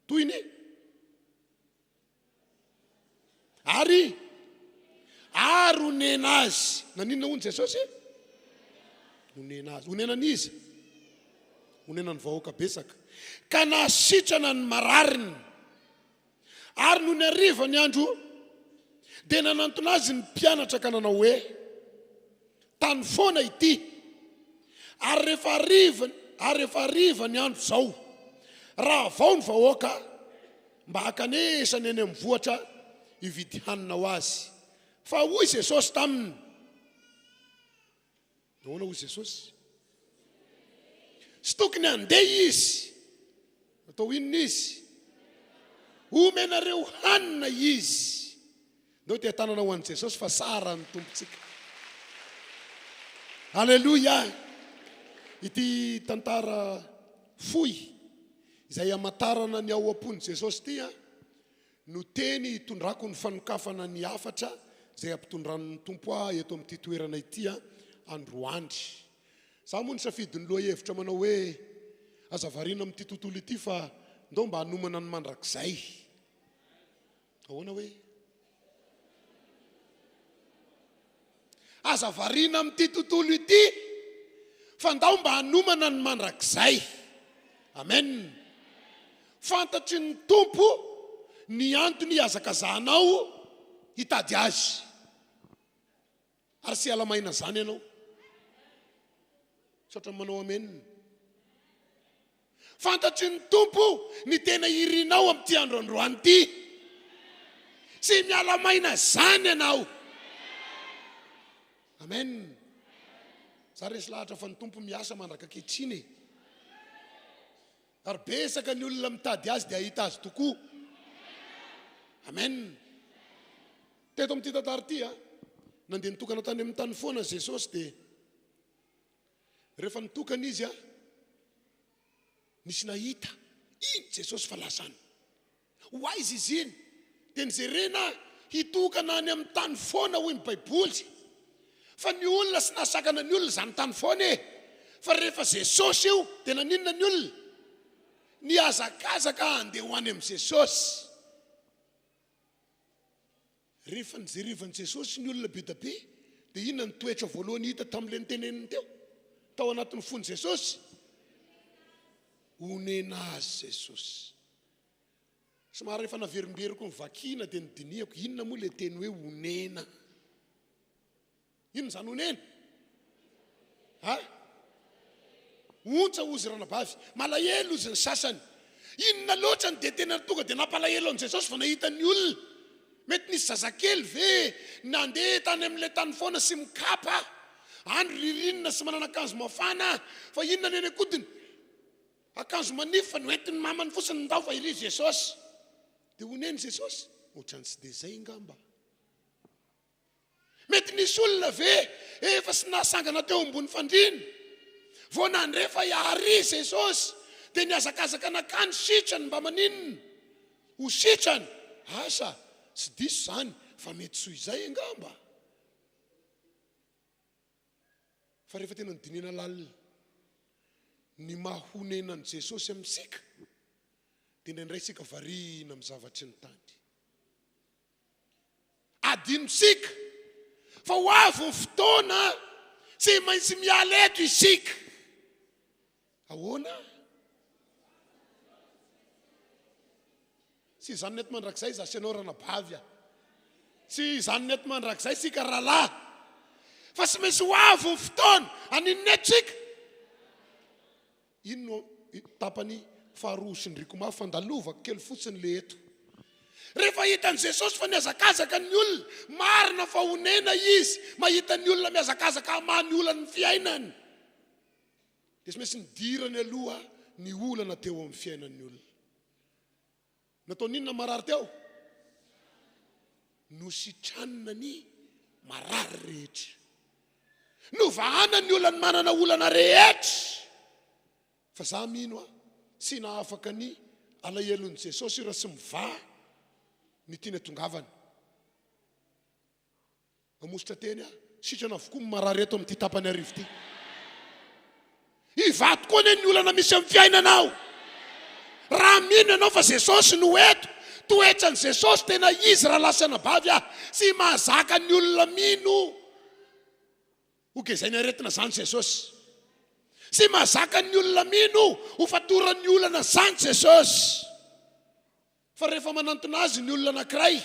toy ny ary onena azy. Naninona hono Jesosy? Onena azy. Onena n'izy? Onena ny vahoaka besaka. Ka nasitrana ny marariny. Ary noho ny hariva ny andro dia nanantona azy ny mpianatra ka nanao hoe tany foana ity. Ary rehefa hariva ny andro zao, raha vao ny vahoaka mba hakanesany eny amin'ny vohatra hividy hanina ho azy. Fa hoy Jesosy taminy. Nahoana hoy Jesosy? Sy tokony andeha izy. Atao inona izy? Omenareo hanina izy. Ndao tia tanana ho an'i Jesosy fa sara ny tompontsika. Halleluja. Ity tantara fohy izay amatarana ny ao am-pony Jesosy tia no teny hitondrako ny fanokafana ny hafatra izay ampitondran'ny tompo eto amin'ity toerana ity androandry. Za moa ny safidy ny loha hevitra manao hoe azavariana amin'ity tontolo ity fa ndao mba hanomana ny mandrakizay. Ahoana hoe azavariana amin'ity tontolo ity fa ndao mba hanomana ny mandrakizay. Amen. Fantatry ny tompo ny antony hiazakazahanao hitady azy. Ary sy alamaina zany ianao. Sotra manao amen. Fantatry ny tompo ny tena irinao amin'ity androandroany ity. Sy mialamaina zany ianao. Amen. Za resy lahatra fa ny tompo miasa mandraka kehitriny. Ary besaka ny olona mitady azy dia ahita azy tokoa. Amen. Teto amin'ity tantara ity nandeha nitokana tany amin'ny tany foana Jesosy dia rehefa nitokana izy nisy nahita iny Jesosy fa lazany. Hoaizy izy iny dia nijerena hitokana any amin'ny tany foana hoy ny Baiboly. Fa ny olona sy nasakana ny olona zany tany foana e. Fa rehefa Jesosy io dia naninona ny olona? Niazakazaka andeha ho any amin'ny Jesosy. Rehefa nijerivan'i Jesosy ny olona be da be dia inona ny toetra voalohany hita tamin'ilay niteneniny teo tao anatin'ny fon'i Jesosy? Onena azy Jesosy. Somary rehefa naverimberiko ny vakina dia nidiniako inona moa ilay teny hoe onena? Inona zany onena? Ontsa ozy ranabavy, malahelo ozy ny sasany. Inona loatra ny dia tena tonga dia nampalahelo an'i Jesosy fa nahita ny olona. Mety nisy zazakely ve nandeha tany amin'ilay tany foana sy mikapa, andro ririnina sy manana akanjo mafana, fa inona ny eny akodiny? Akanjo manify fa noentiny mamany fotsiny ndao fa iry Jesosy. Dia oneny Jesosy? Ohatrany tsy dia zay ngamba. Mety nisy olona ve efa sy nasangana teo ambony fandriana, vao nandrefa hiahary Jesosy dia niazakazaka nakany sitrany mba maninona? Ho sitrany. Asa tsy diso zany fa mety soy izay ngamba. Fa rehefa tena nidinina lalina ny mahonenan'i Jesosy amintsika dia indraindray sika variana amin'ny zavatry ny tany. Adinosika fa ho avy ny fotoana tsy maintsy miala eto isika. Ahoana? Sy izany neto mandrakizay zasy ianao ranabavy. Sy izany neto mandrakizay sika rahalahy. Fa sy maintsy ho avy ny fotoana aninona eto sika? Ino no tapany faharoa sy ny riko mafy fandalovako kely fotsiny le eto. Rehefa hitan'i Jesosy fa miazakazaka ny olona, marina fa honena izy, mahita ny olona miazakazaka amany olana ny fiainany. dia sy maintsy nidirany aloha ny olana teo amin'ny fiainan'ny olona. Natao ninona marary teo? Nositranina ny marary rehetra. Novahana ny olana manana olana rehetra. Fa za mino sy nahafaka ny alahelon'i Jesosy raha sy mivaha ny tiana tongavany. Mamositra teny sitrana avokoa marary eto amin'ity tapany arivo ity. Ivato koa ny olana misy amin'ny fiainanao. Raha mino ianao fa Jesosy no eto, toetran'i Jesosy tena izy raha lasana bavy sy mahazaka ny olona mino. Zay ny aretina zany Jesosy. Sy mahazaka ny olona mino ho fatoran'ny olana zany Jesosy. Fa rehefa manantona azy ny olona anankiray,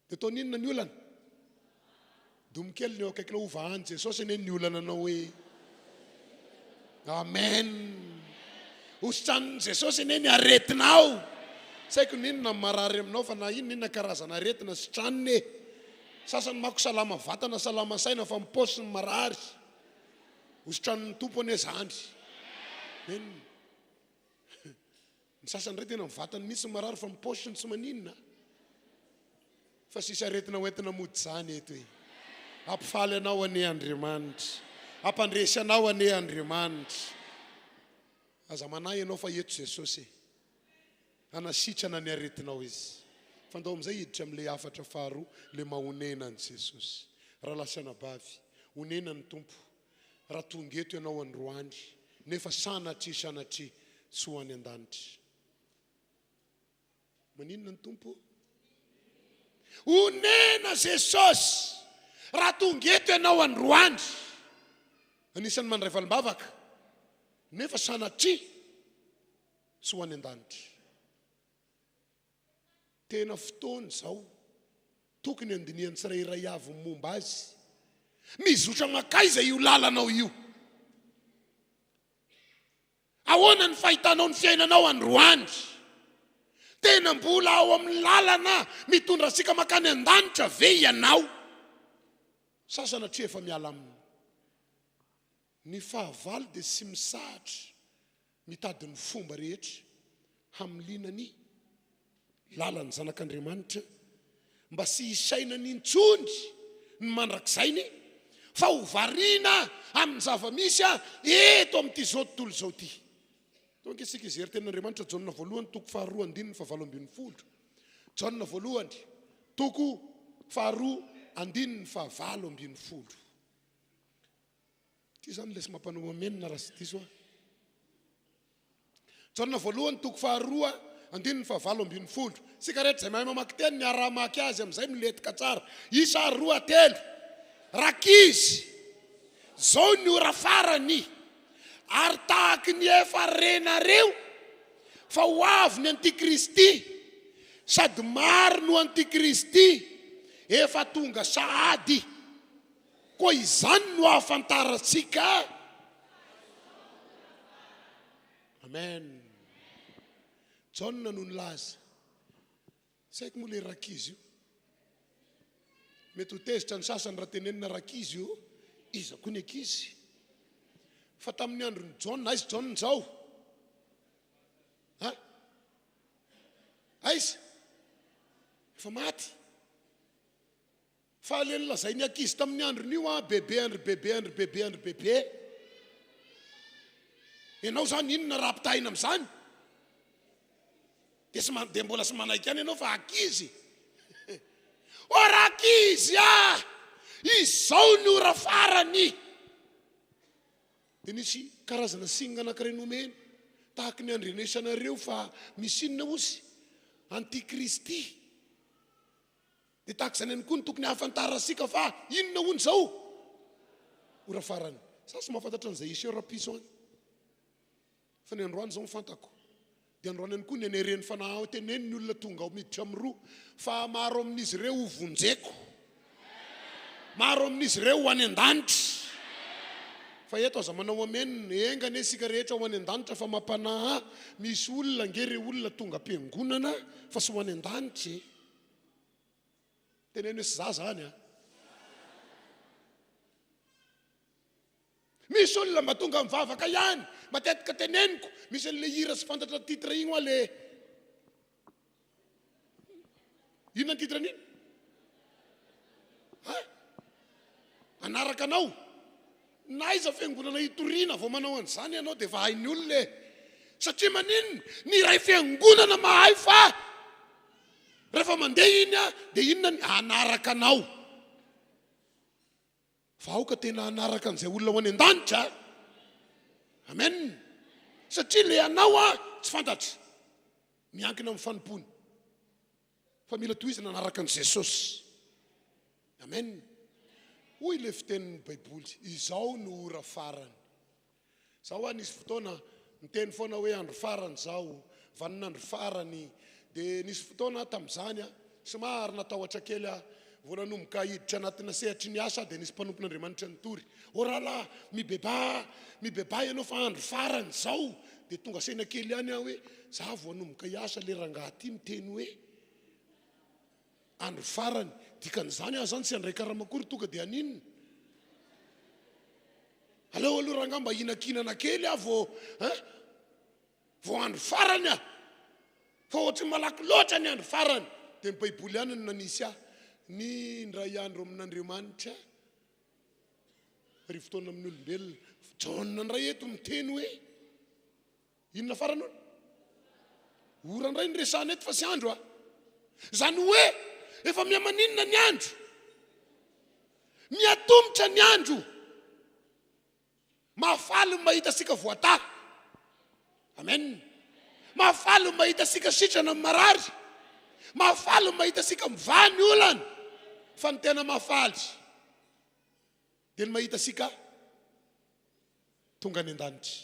dia tao ninona ny olana? Domikely ny eo akaikina ho vahany Jesosy eny ny olana anao hoe amen. Hositran'ny Jesosy eny ny aretinao. Saiko ninona marary aminao fa na ninona karazana aretina sitraniny. Sasany mako salama vatana, salama saina fa mipaosy ny marary. Hositran'ny tompony zany. Ny sasany ray tena mivatany misy marary fa mipaosy ny tsy maninona. Fa sisy aretina hoentina mody zany eto hoe. Ampifaly anao ane Andriamanitra. Ampandresy anao ane Andriamanitra. Aza manahy ianao fa eto Jesosy. Anasitrana ny aretinao izy. Fandao amin'izay hiditra amin'ilay afatra faharoa, le mahonena ny Jesosy. Raha lasana bavy, honena ny tompo. Raha tonga eto ianao androany, nefa sanatry tsy ho any an-danitra. Maninona ny tompo? Honena Jesosy. Raha tonga eto ianao androany, anisan'ny mandray FIvoriam-bavaka, nefa sanatry tsy ho any an-danitra. Tena fotoana zao, tokony andiniany tsirairay avy momba azy. Mizotra makaiza io lalanao io. Ahoana ny fahitanao ny fiainanao androany. Tena mbola ao amin'ny lalana mitondra sika makany an-danitra ve ianao. Sasana tsy efa miala aminy. Ny fahavalo dia sy misahatra mitady ny fomba rehetra hamiliana ny lalany zanak'Andriamanitra mba sy isaina ny intsony ny mandrakisainy fa ho variana amin'ny zava-misy eto amin'ity zao tontolo zao ty. Tonga isika izery tenin'Andriamanitra Jaona voalohany toko faharoa andininy fahavalo ambin'ny folo. Jaona voalohany toko faharoa andininy fahavalo ambin'ny folo. Ty zany lesy mampanao amenina raha sy diso. Jaona voalohany toko faharoa andininy fahavalo ambin'ny folo. Sika rehetra zay mahay mamaky teny ny ara-maky azy amin'izay miletika tsara. Isa roa telo. Rakizy zao ny ora farany ary tahaky ny efa renareo fa ho avy ny antikristy sady maro no antikristy efa tonga sahady. Koa izany no ahafantarantsika. Amen. Jaona no nilaza. Saiko moa le rakizy io. Mety ho tezitra ny sasany raha tenenina rakizy io, iza koa ny ankizy. Fa tamin'ny androny Jaona, aiza Jaona zao? Aiza? Efa maty. Fa aleny lazay ny ankizy tamin'ny androny io bebe. Ianao zany inona raha ampitahina amin'izany? Dia mbola sy manaiky any ianao fa ankizy. O rakizy izao ny ora farany. Dia nisy karazana singa anankiray nomeny tahaka ny andrenesanareo fa misy inona ozy? Antikristy. Dia tahaka izany ihany koa ny tokony hahafantarasika fa inona hono zao? Ora farany. Sasy mahafantatra an'izay iseo rapiso any. Fa ny androany zao mifantako. Dia androany ihany koa ny anereny fanahy teneny ny olona tonga ao miditra amin'ny roa fa maro amin'izy ireo ho vonjeko. Maro amin'izy ireo ho any an-danitra. Fa eto aza manao amen engane sika rehetra ho any an-danitra fa mampanahy misy olona ngere olona tonga am-piangonana fa sy ho any an-danitra. Teneny hoe sy za zany Misy olona mba tonga mivavaka ihany, matetika teneniko, misy an'le hira sy fantatra titre igny hoa le inona ny titre an'iny? Anaraka anao. Na iza fiangonana hitoriana vao manao an'izany ianao dia efa hainy olona satria maninona ny iray fiangonana mahay fa rehefa mandeha iny dia inona ny anaraka anao. Vahoaka tena anaraka an'izay olona ho any an-danitra. Amen. Satria le anao tsy fantatra, miankina amin'ny fanompony, fa mila tohizana anaraka an'i Jesosy. Amen. Hoy le fitenin'ny Baiboly, izao no ora farany. Zao nisy fotoana miteny foana hoe andro farany zao, vanin'andro farany, dia nisy fotoana tamin'izany somary natahotra kely vao nanomboka hiditra anatina sehatry ny asa dia nisy mpanompon'Andriamanitra nitory. O rahalahy, mibeba ianao fa andro farany zao. Dia tonga saina kely ihany hoe za vao nanomboka hiasa le rangahy ty miteny hoe andro farany. Dikan'izany zany tsy andray karamakory tonga dia aninona. Aleo aloha ranga mba hinakinana kely vao andro farany fa ohatry malaky loatra ny andro farany. Dia ny Baiboly ihany no nanisy ny indray andro amin'Andriamanitra ry fotoana amin'ny olombelona. Jaona ndray eto miteny hoe inona farany olo? Ora ndray ny resahana eto fa sy andro zany hoe efa miamaninona ny andro, miatombotra ny andro. Mahafaly mahita sika voata. Amen. Mahafaly mahita sika sitrana amin'ny marary, mahafaly mahita sika mivany olana. Fa ny tena mahafaly dia ny mahita sika tonga any an-danitra.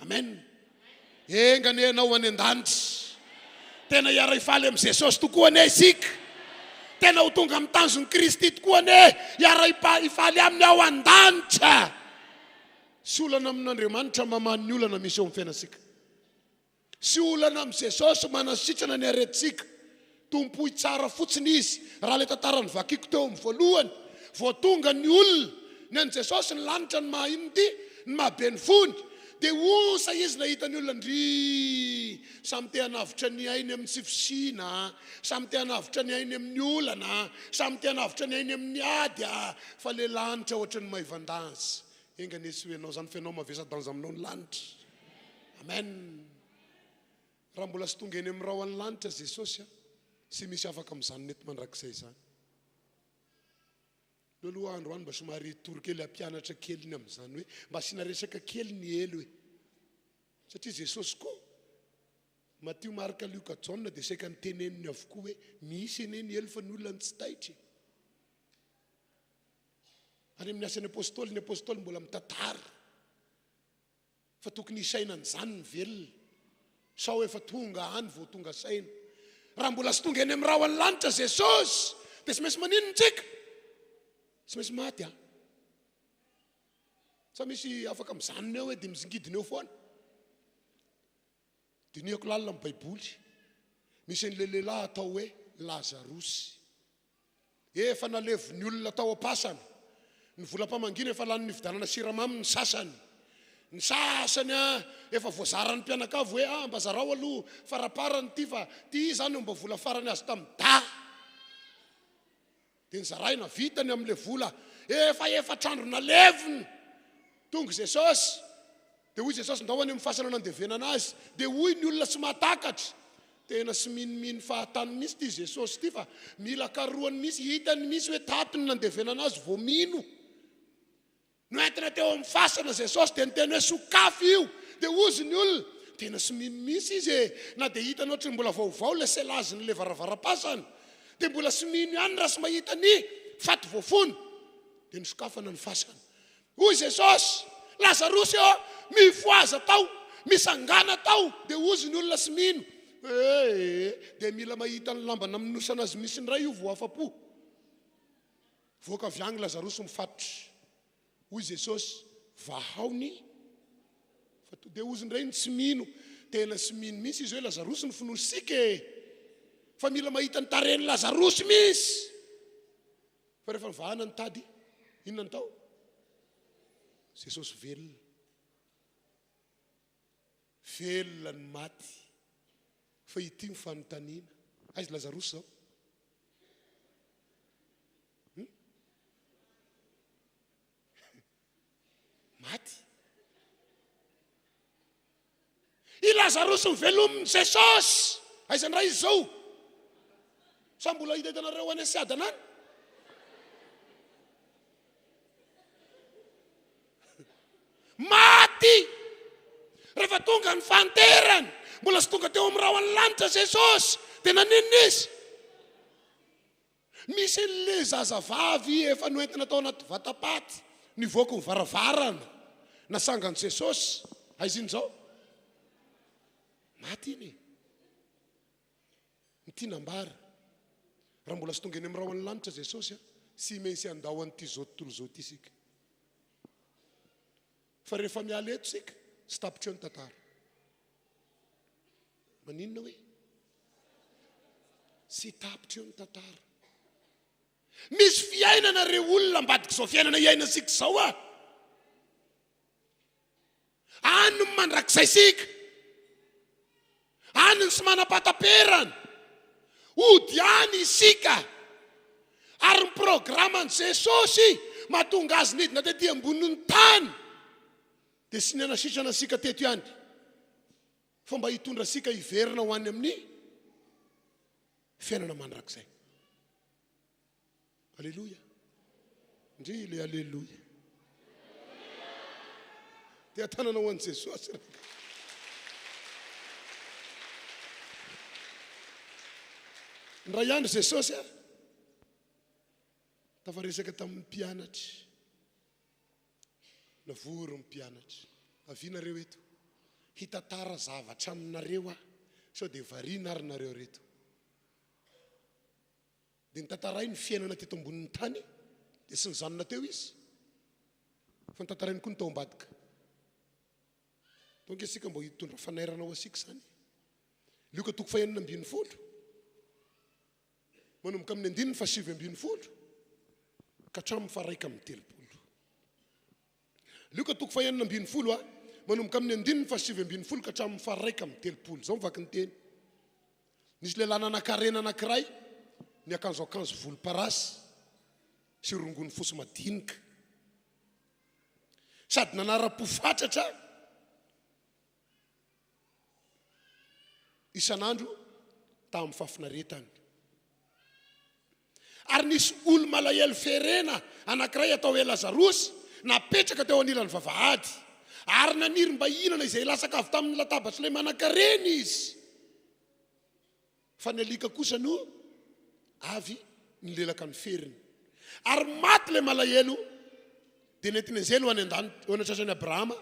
Amen. Engany ianao any an-danitra, tena hiara hifaly amin'ny Jesosy tokoa ane isika. Tena ho tonga amin'ny tanjon'i Kristy tokoa ane hiara hifaly aminy ao an-danitra. Sy olana amin'Andriamanitra mamany ny olana misy eo amin'ny fiainasika. Sy olana amin'ny Jesosy manasitrana ny aretintsika. Tompoy tsara fotsiny izy. Raha le tantarany vakiko teo amin'ny voalohany, vao tonga ny olona ny an'i Jesosy ny lanitra ny mahainony ty, ny mahabe ny fony, dia osa izy nahita ny olona ndry samy te hanavitra ny ainy amin'ny tsy fisina, samy te hanavitra ny ainy amin'ny olana, samy te hanavitra ny ainy amin'ny ady fa le lanitra ohatra ny maivan-dansy. Engany Yesu ianao zany fenao mavesa-danja aminao ny lanitra. Amen. Raha mbola sy tonga eny amin'ny rahoan'ny lanitra Jesosy sy misy afaka amin'izany nety mandrakizay zany. Loloha andro any mba somary toro kely ampianatra kely ny amin'izany hoe mba sina resaka kely ny elo hoe. Satria Jesosy koa Matthieu, Marka, Luka, John dia saika ny teneniny avokoa hoe misy ene ny elo fa ny olona tsy taitra. Any amin'ny asan'ny apôstôly mbola mitantara fa tokony isaina an'izany ny velona. Sao efa tonga any vao tonga saina. Raha mbola sy tonga eny amin'ny rahoan'ny lanitra Jesosy dia sy maintsy maninona tsika? Sy maintsy maty sa misy afaka mizanona eo hoe dia mizingidina eo foana. Dinihako lalina amin'ny Baiboly, misy an'le lehilahy atao hoe Lazarosy. Efa nalevo ny olona tao am-pasana. Ny volam-pamangina efa lany nividanana siramamy ny sasany. Ny sasany efa voazarany mpianakavy hoe mba zarao aloha faraparany ty fa ty zany mba vola farany azy tamin'ny da. Dia ny zaraina vitany amin'le vola efa-trandro nalevony. Tonga Jesosy, dia hoy Jesosy ndao any amin'ny fasana nandevenana azy, dia hoy ny olona tsy mahatakatra. Tena sy miniminy fahatany misy ty Jesosy ty fa mila karohany misy, hitany misy hoe tatony nandevenana azy vao mino. No entina teo amin'ny fasana Jesosy dia niteny hoe sokafy io. Dia ozy ny olona tena sy misy izy na dia hitany ohatry mbola vaovao le selaziny le varavara-pasana, dia mbola sy mino ihany raha sy mahita ny faty voafony. Dia nisokafana ny fasana. Hoy Jesosy, Lazarosy mifoaza tao, misangana tao. Dia ozy ny olona sy mino. Dia mila mahita ny lamba namonosana azy misy ndray io vao afa-po. Voaka avy agny Lazarosy mifatotra. Hoy Jesosy, vahaony. Dia ozy ndray ny tsy mino. Tena sy mino misy izy hoe Lazarosy ny finosika fa mila mahita ny tareny Lazarosy misy. Fa rehefa nivahana ny tady, inona ny tao? Jesosy velona ny maty fa ity mifanontaniana. Aizy Lazarosy zao maty. I Lazarosy mivelomin'ny Jesosy. Aiza ndray izy zao? Sa mbola hitanareo any Asiadana any? Maty! Rehefa tonga ny fanterany, mbola sy tonga teo amin'ny rahany lanitra Jesosy, dia naninona izy? Misy le zazavavy efa noentina tao anaty vatapaty, nivoaka ny varavarana, nasangany Jesosy. Aiza iny zao? Maty iny. Ny tinambara, raha mbola sy tonga eny amin'ny rahany lanitra Jesosy, sy maintsy andao an'ity zao tontolo zao ty sika. Fa rehefa miala eto sika, sy tapitra eo ny tantara. Maninona hoe? Sy tapitra eo ny tantara. Misy fiainana reo olona ambadika zao fiainana iaina sika zao a. Any ny mandrakizay sika. Any ny sy manapataperana. Ody any isika. Ary ny programan'i Jesosy mahatonga azy nidina tetỳ ambonin'ny tany. Dia sy nianasitrana sika teto ihany. Fa mba hitondra sika hiverina ho any amin'ny fiainana mandrakizay. Alleluia. Ndry le alleluia. Dia tanana ho an'i Jesosy. Ndray andro Jesosy tafaresaka tamin'ny mpianatra. Navory ny mpianatra. Avianareo eto. Hitatara zavatra aminareo sao dia variana ary nareo reto. Dia nitataray ny fiainana teto ambonin'ny tany, dia sy nyzanona teo izy. Fa nitataray koa ny tao ambadika. Tonga isika mbo hitondra fanairana ho asika zany. Luka 9:12. Manomboka amin'ny 9:7 ka hatramin'ny 1:30. Luka 9:12 manomboka amin'ny 9:7 ka hatramin'ny 1:30. Zao mivaky ny teny. Nisy lehilahy nanan-karena anankiray, ny akanjo volomparasy sy rongony fosy madinika. Sady nanara-pofatratra isan'andro tamin'ny fafinaretany. Ary nisy olo malahelo ferena anankiray atao hoe Lazarosy napetraka teo anilan'ny vavahady. Ary naniry mba hihinana izay lasaka avy tamin'ny latabatry ilay manan-karena izy. Fa ny alika kosa no avy nilelaka ny feriny. Ary maty ilay malahelo dia nentina izay ho any an-trasany Abrahama.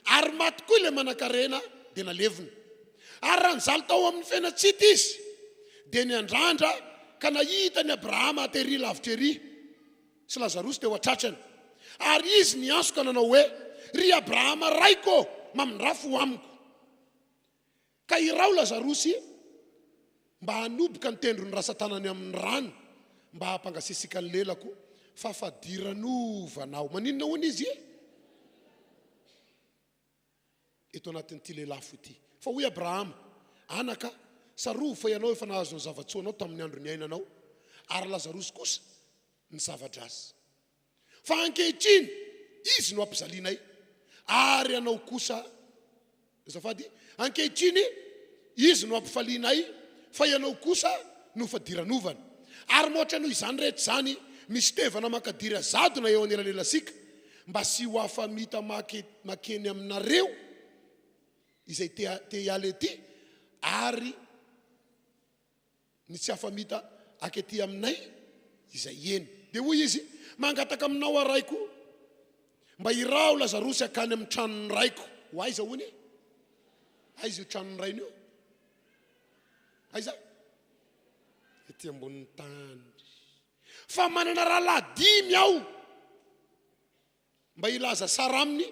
Ary maty koa ilay manan-karena dia nalevina. Ary raha nizaly tao amin'ny fiainatsity izy dia niandrandra ka nahita ny Abrahama tery lavitra ery sy Lazarosy teo atratrany. Ary izy niansoka nanao hoe, ry Abrahama raiko mamindrafo ho amiko. Ka irao Lazarosy mba hanoboka ny tendro ny rasa-tanany amin'ny rano mba hampangasisika ny lelako fafadiranovanao. Maninona hoany izy? Eto anatin'ity lelafo ity. Fa hoy Abrahama, anaka, sarova fa ianao efa nahazo ny zavatsoanao tamin'ny andro ny ainanao, ary Lazarosy kosa ny zava-drazy. Fa ankehitriny izy no ampizalianay, ary ianao kosa zafady, ankehitriny izy no ampifalianay, fa ianao kosa no fadiranovana. Ary mohatra noho izany rehetra zany misy tevana makadira zadona eo anelanelasika mba sy ho afamita makeny aminareo izay te hiala ety, ary ny tsy afamita akety aminay izay eny. Dia hoy izy, mangataka aminao araiko mba irao Lazarosy akany amin'ny tranony raiko. Ho aiza hoany? Aiza io tranony rainy io? Aiza? Ety ambonin'ny tany. Fa manana rahalahy 5 aho mba ilaza sara aminy,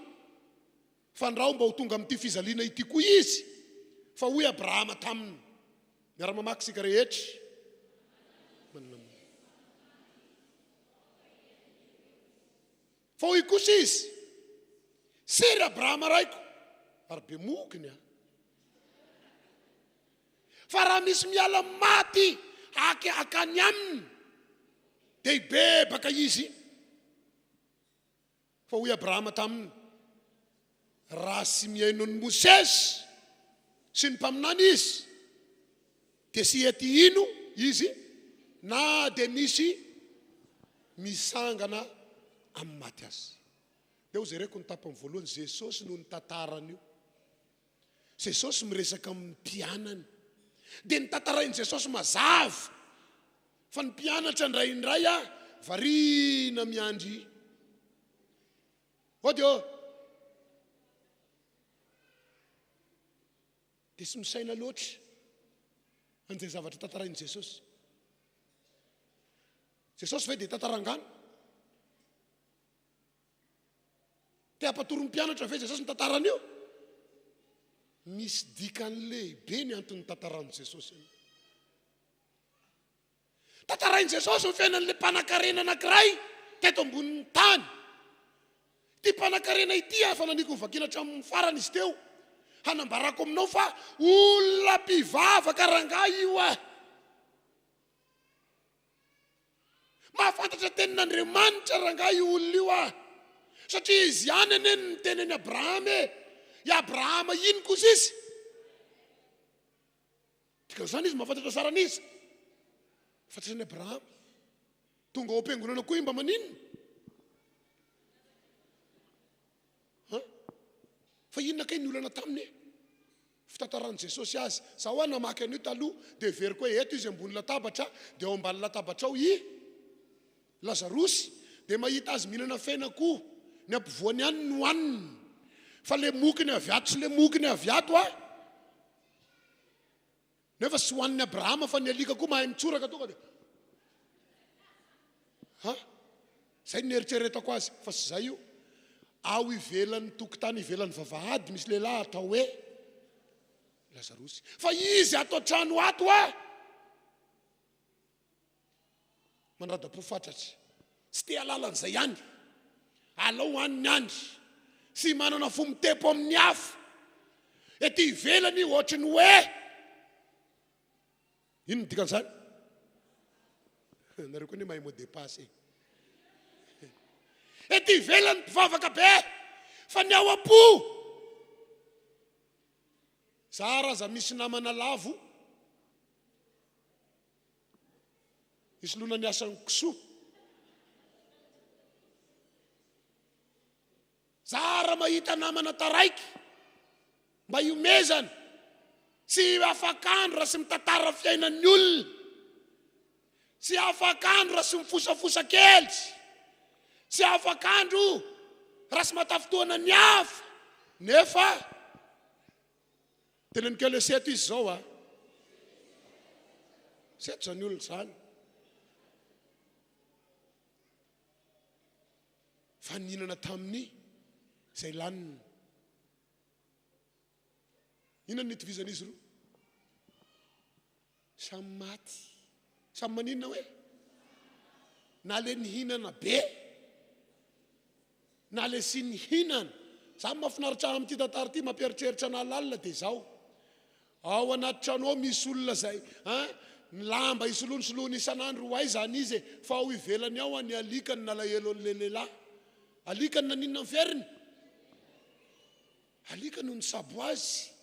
fandrao mba ho tonga amin'ity fizaliana ity koa izy. Fa hoy Abrahama taminy, miara-mamaky sika rehetra. Fa hoy kosa izy, sery Abrahama raiko ary be mokiny a fa raha misy miala maty akany aminy dia ibebaka izy fa hoy Abrahama taminy raha sy miaino ny Mosesy sy ny mpaminany izy dia sy ety ino izy na dia misy misangana amin'ny maty azy. Dia zay reko ny tapany voalohany, Jesosy no ny tantarany io. Jesosy miresaka amin'ny mpianany dia ny tantarainy Jesosy mazava fa ny mpianatra indraindray a variana miandry dia sy misaina loatra an'izay zavatra tantarainy Jesosy. Jesosy ve dia tantarangana? Dia ampatoro ny mpianatra ve Jesosy ny tantarany io? Misy dikany lehibe ny antony tantarany Jesosy. Tantarainy Jesosy ny fiainan'ilay mpanan-karena anankiray teto ambonin'ny tany. Ty mpanan-karena ity fa naniko vakiana hatramin'ny farany izy teo, hanambarako aminao fa olona mpivavaka rangahy io a. Mahafantatra tenin'Andriamanitra rangahy io olona io a, satria izy ihany ane ny teneny Abrahama i Abrahama ino kosa izy dikan'izany izy mahafantatra saran'izy fantatrany Abrahama tonga ao am-piangonana koa mba maninona fa inona kay ny olana taminy fitantarany Jesosy azy. Zaho hoa namaky an'io taloha dia veriko hoe eto izy ambony latabatra dia ao ambany latabatra ao Lazarosy dia mahita azy mihinana fenako ny ampovoany ihany no haniny fa le mokiny aviato sy le mokiny aviato a nefa sy hoan'ny Abrahama fa ny alika koa mahay mitsoraka toka dia zay nieritreretako azy fa sy zay io. Ao ivelan'ny tokotany ivelan'ny vavahady misy lehilahy atao hoe Lazarosy fa izy ato trano ato a manrada-po fatratsy tsy te alalan'izay ihany alao haniny andry sy manana fo mitepo amin'ny hafa ety ivelany ohatra ny hoe ino ny dikan'izany nareo koa ny mahay mot de passe ety ivelany mpivavaka be fa ny ao am-po za raza misy namana lavo isolona ny asany kisoa za raha mahita namana taraiky mba iomezana sy afakandro raha sy mitantara fiainan'ny olona sy afakandro raha sy mifosafosa kely sy afakandro raha sy matafotoana ny hafa nefa teneny kely seto izy zao a seto zany olona zany fa ninana tamin'ny zay laniny inona ny itovizana izy roa samy maty samy maninona hoe na le nihinana be na le sy nihinana za mahafinaritra amin'ity tantara ity mampieritreritra nalalina dia zao ao anaty trano ao misy olona zay ny lamba isolonosoloana isan'andro ho ay zany izy fa ao ivelany ao any alikany nalahelo an'le lehilahy alikany naninona ny feriny alika no ny sabo azy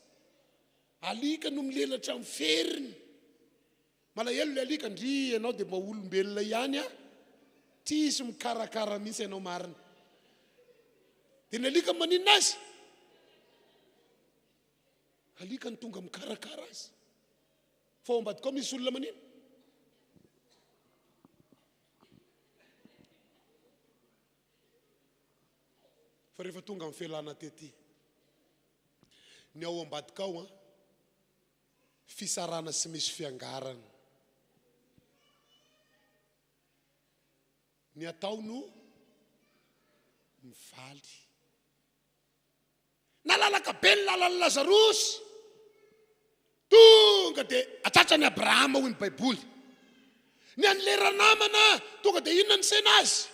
alika no milelatra amin'ny feriny malahelo le alika ndry ianao dia mba olombelona ihany a tsisy mikarakara mihitsy ianao marina dia ny alika maninona azy alika ny tonga mikarakara azy fa ao ambadika ao misy olona manino fa rehefa tonga amin'ny fialana tety ny ao ambadika ao fisarana sy misy fiangarana ny atao no mivaly nalalaka be ny lalan'ny Lazarosy tonga dia atratrany Abrahama hoy ny Baiboly ny an'le ranamana tonga dia inona ny sena azy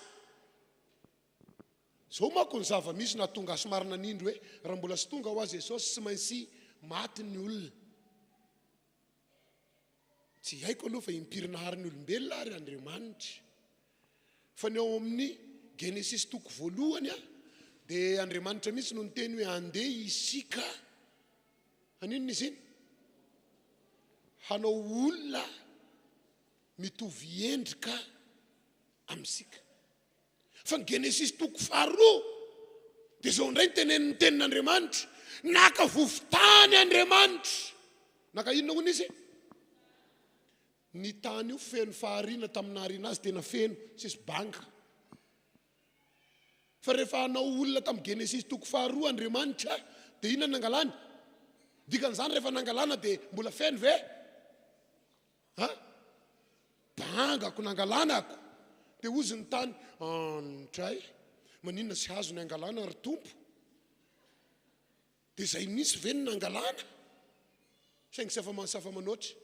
zao manko ny zava-misy na tonga somarina n'indro hoe raha mbola sy tonga ho azy Jesosy sy maintsy maty ny olona. Tsy haiko aloha fa impirina hariny olombelona ary Andriamanitra. Fa ny ao amin'ny Genesis toko voalohany dia Andriamanitra mihitsy no niteny hoe andeha isika aninona izy iny? Hanao olona mitovy endrika amintsika. Fa ny Genesis toko faharoa dia zao indray ny tenin'Andriamanitra, naka vovotany Andriamanitra. Naka inona hono izy? Ny tany io feno fahariana tamin'ny hariana azy tena feno, sisy banga. Fa rehefa hanao olona tamin'ny Genesis toko faharoa Andriamanitra dia inona nangalany? Dikan'izany rehefa nangalana dia mbola feno ve? Bangako nangalanako. Dia ozy ny tany tray maninona sy hazo ny angalana ary tompo. Dia izay nisy ve ny nangalana? Saingy sy afa manoatra.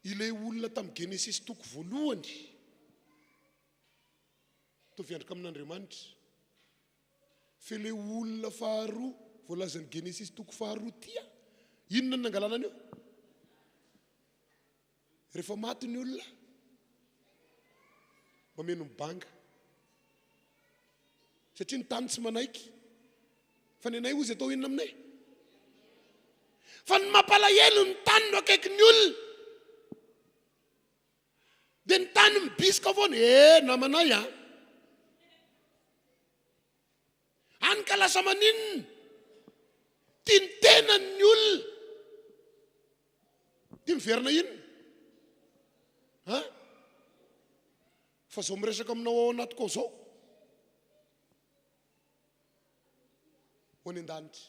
Ilay olona tamin'ny Genesis toko voalohany toviandrika amin'Andriamanitra. Fa ilay olona faharoa voalazan'ny Genesis toko faharoa tia, inona ny nangalana an'io? Rehefa maty ny olona mameno mibanga. Satria ny tany tsy manaiky. Fa ny anay ozy atao inona aminay? Fa ny mampalahelo ny tany no akaiky ny olona. Dia ny tany mibisika foana, namanay any ka lasa maninona? Tia ny tenany olona. Tia miverina inona? Fa zao miresaka aminao ao anaty koa zao ho any an-danitra.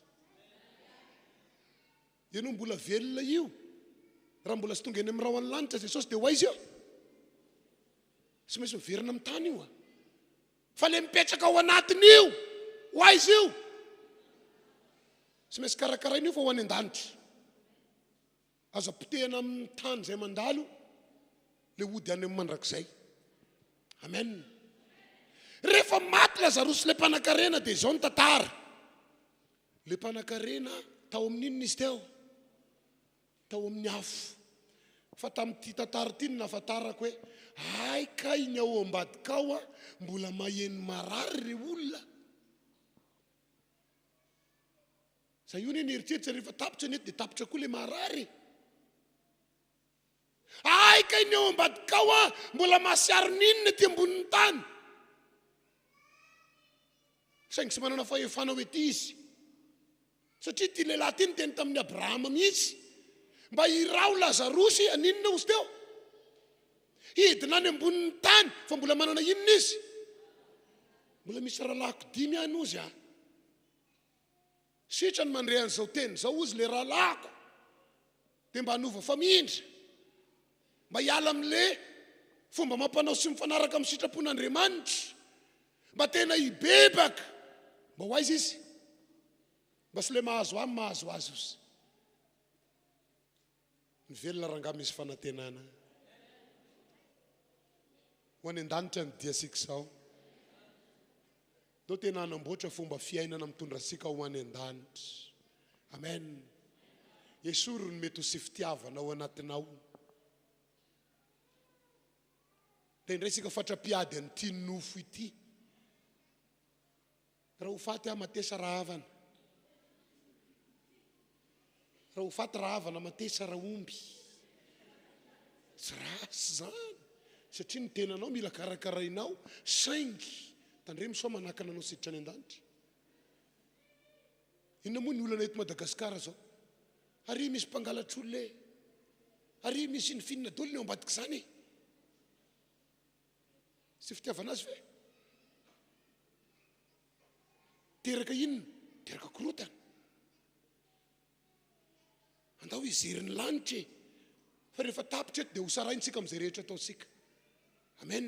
Ianao mbola velona io. Raha mbola sy tonga eny amin'ny rahany lanitra Jesosy dia ho aizy io. Sy maintsy miverina amin'ny tany io. Fa le mipetraka ao anatiny io, ho aizy io. Sy maintsy karakaraina io fa ho any an-danitra. Aza potehana amin'ny tany izay mandalo le ody any amin'ny mandrakizay. Amen. Rehefa maty Lazarosy le mpanan-karena dia izao ny tantara. Le mpanan-karena tao amin'inona izy teo? Tao amin'ny afo. Fa tamin'ity tantara ity ny nahafantarako hoe aika iny ao ambadikao mbola maheno marary re olona. Zay io ny eritseritra rehefa tapitra ny eto dia tapitra koa le marary. Aika iny ao ambadikao mbola mahasiaro ninona ety ambonin'ny tany. Saingy sy manana fahefana hoe ity izy. Satria ty lehilahy ty ny teny tamin'ny Abrahama mihitsy mba hirao Lazarosy aninona ozy teo? Hidina any ambonin'ny tany fa mbola manana inona izy? Mbola misy rahalahiko 5 any ozy Sitra ny mandre an'izao teny zao ozy le rahalahiko. Dia mba hanova famindra, mba hiala am'le fomba mampanao sy mifanaraka amin'ny sitrapon'Andriamanitra, mba tena hibebaka, mba ho aizy izy. Mba sy le mahazo amin'ny mahazo azy ozy. Ny velona rangah misy fanantenana. Ho any an-danitra ny diasika izao. Dao tena hanamboatra fomba fiainana mitondra sika ho any an-danitra. Amen. Esoro ny mety ho sy fitiavana ao anatinao. Dia indray sika fatrapiady an'ity nofo ity. Raha ho faty matesa rahavana. Raha ho faty rahavana matesa rahomby. Tsy rasy zany. Satria ny tenanao mila karakarainao, saingy tandre misoa manakana anao siditra any an-danitra. Inona moa ny olana eto Madagasikara zao? Ary misy mpangalatra olona, ary misy ny finina dolo ny ao ambadika izany. Sy fitiavana azy ve? Teraka inona? Teraka korotana. Andao izirin'ny lanitra. Fa rehefa tapitra eto dia ho saraintsika amin'izay rehetra ataosika. Amen.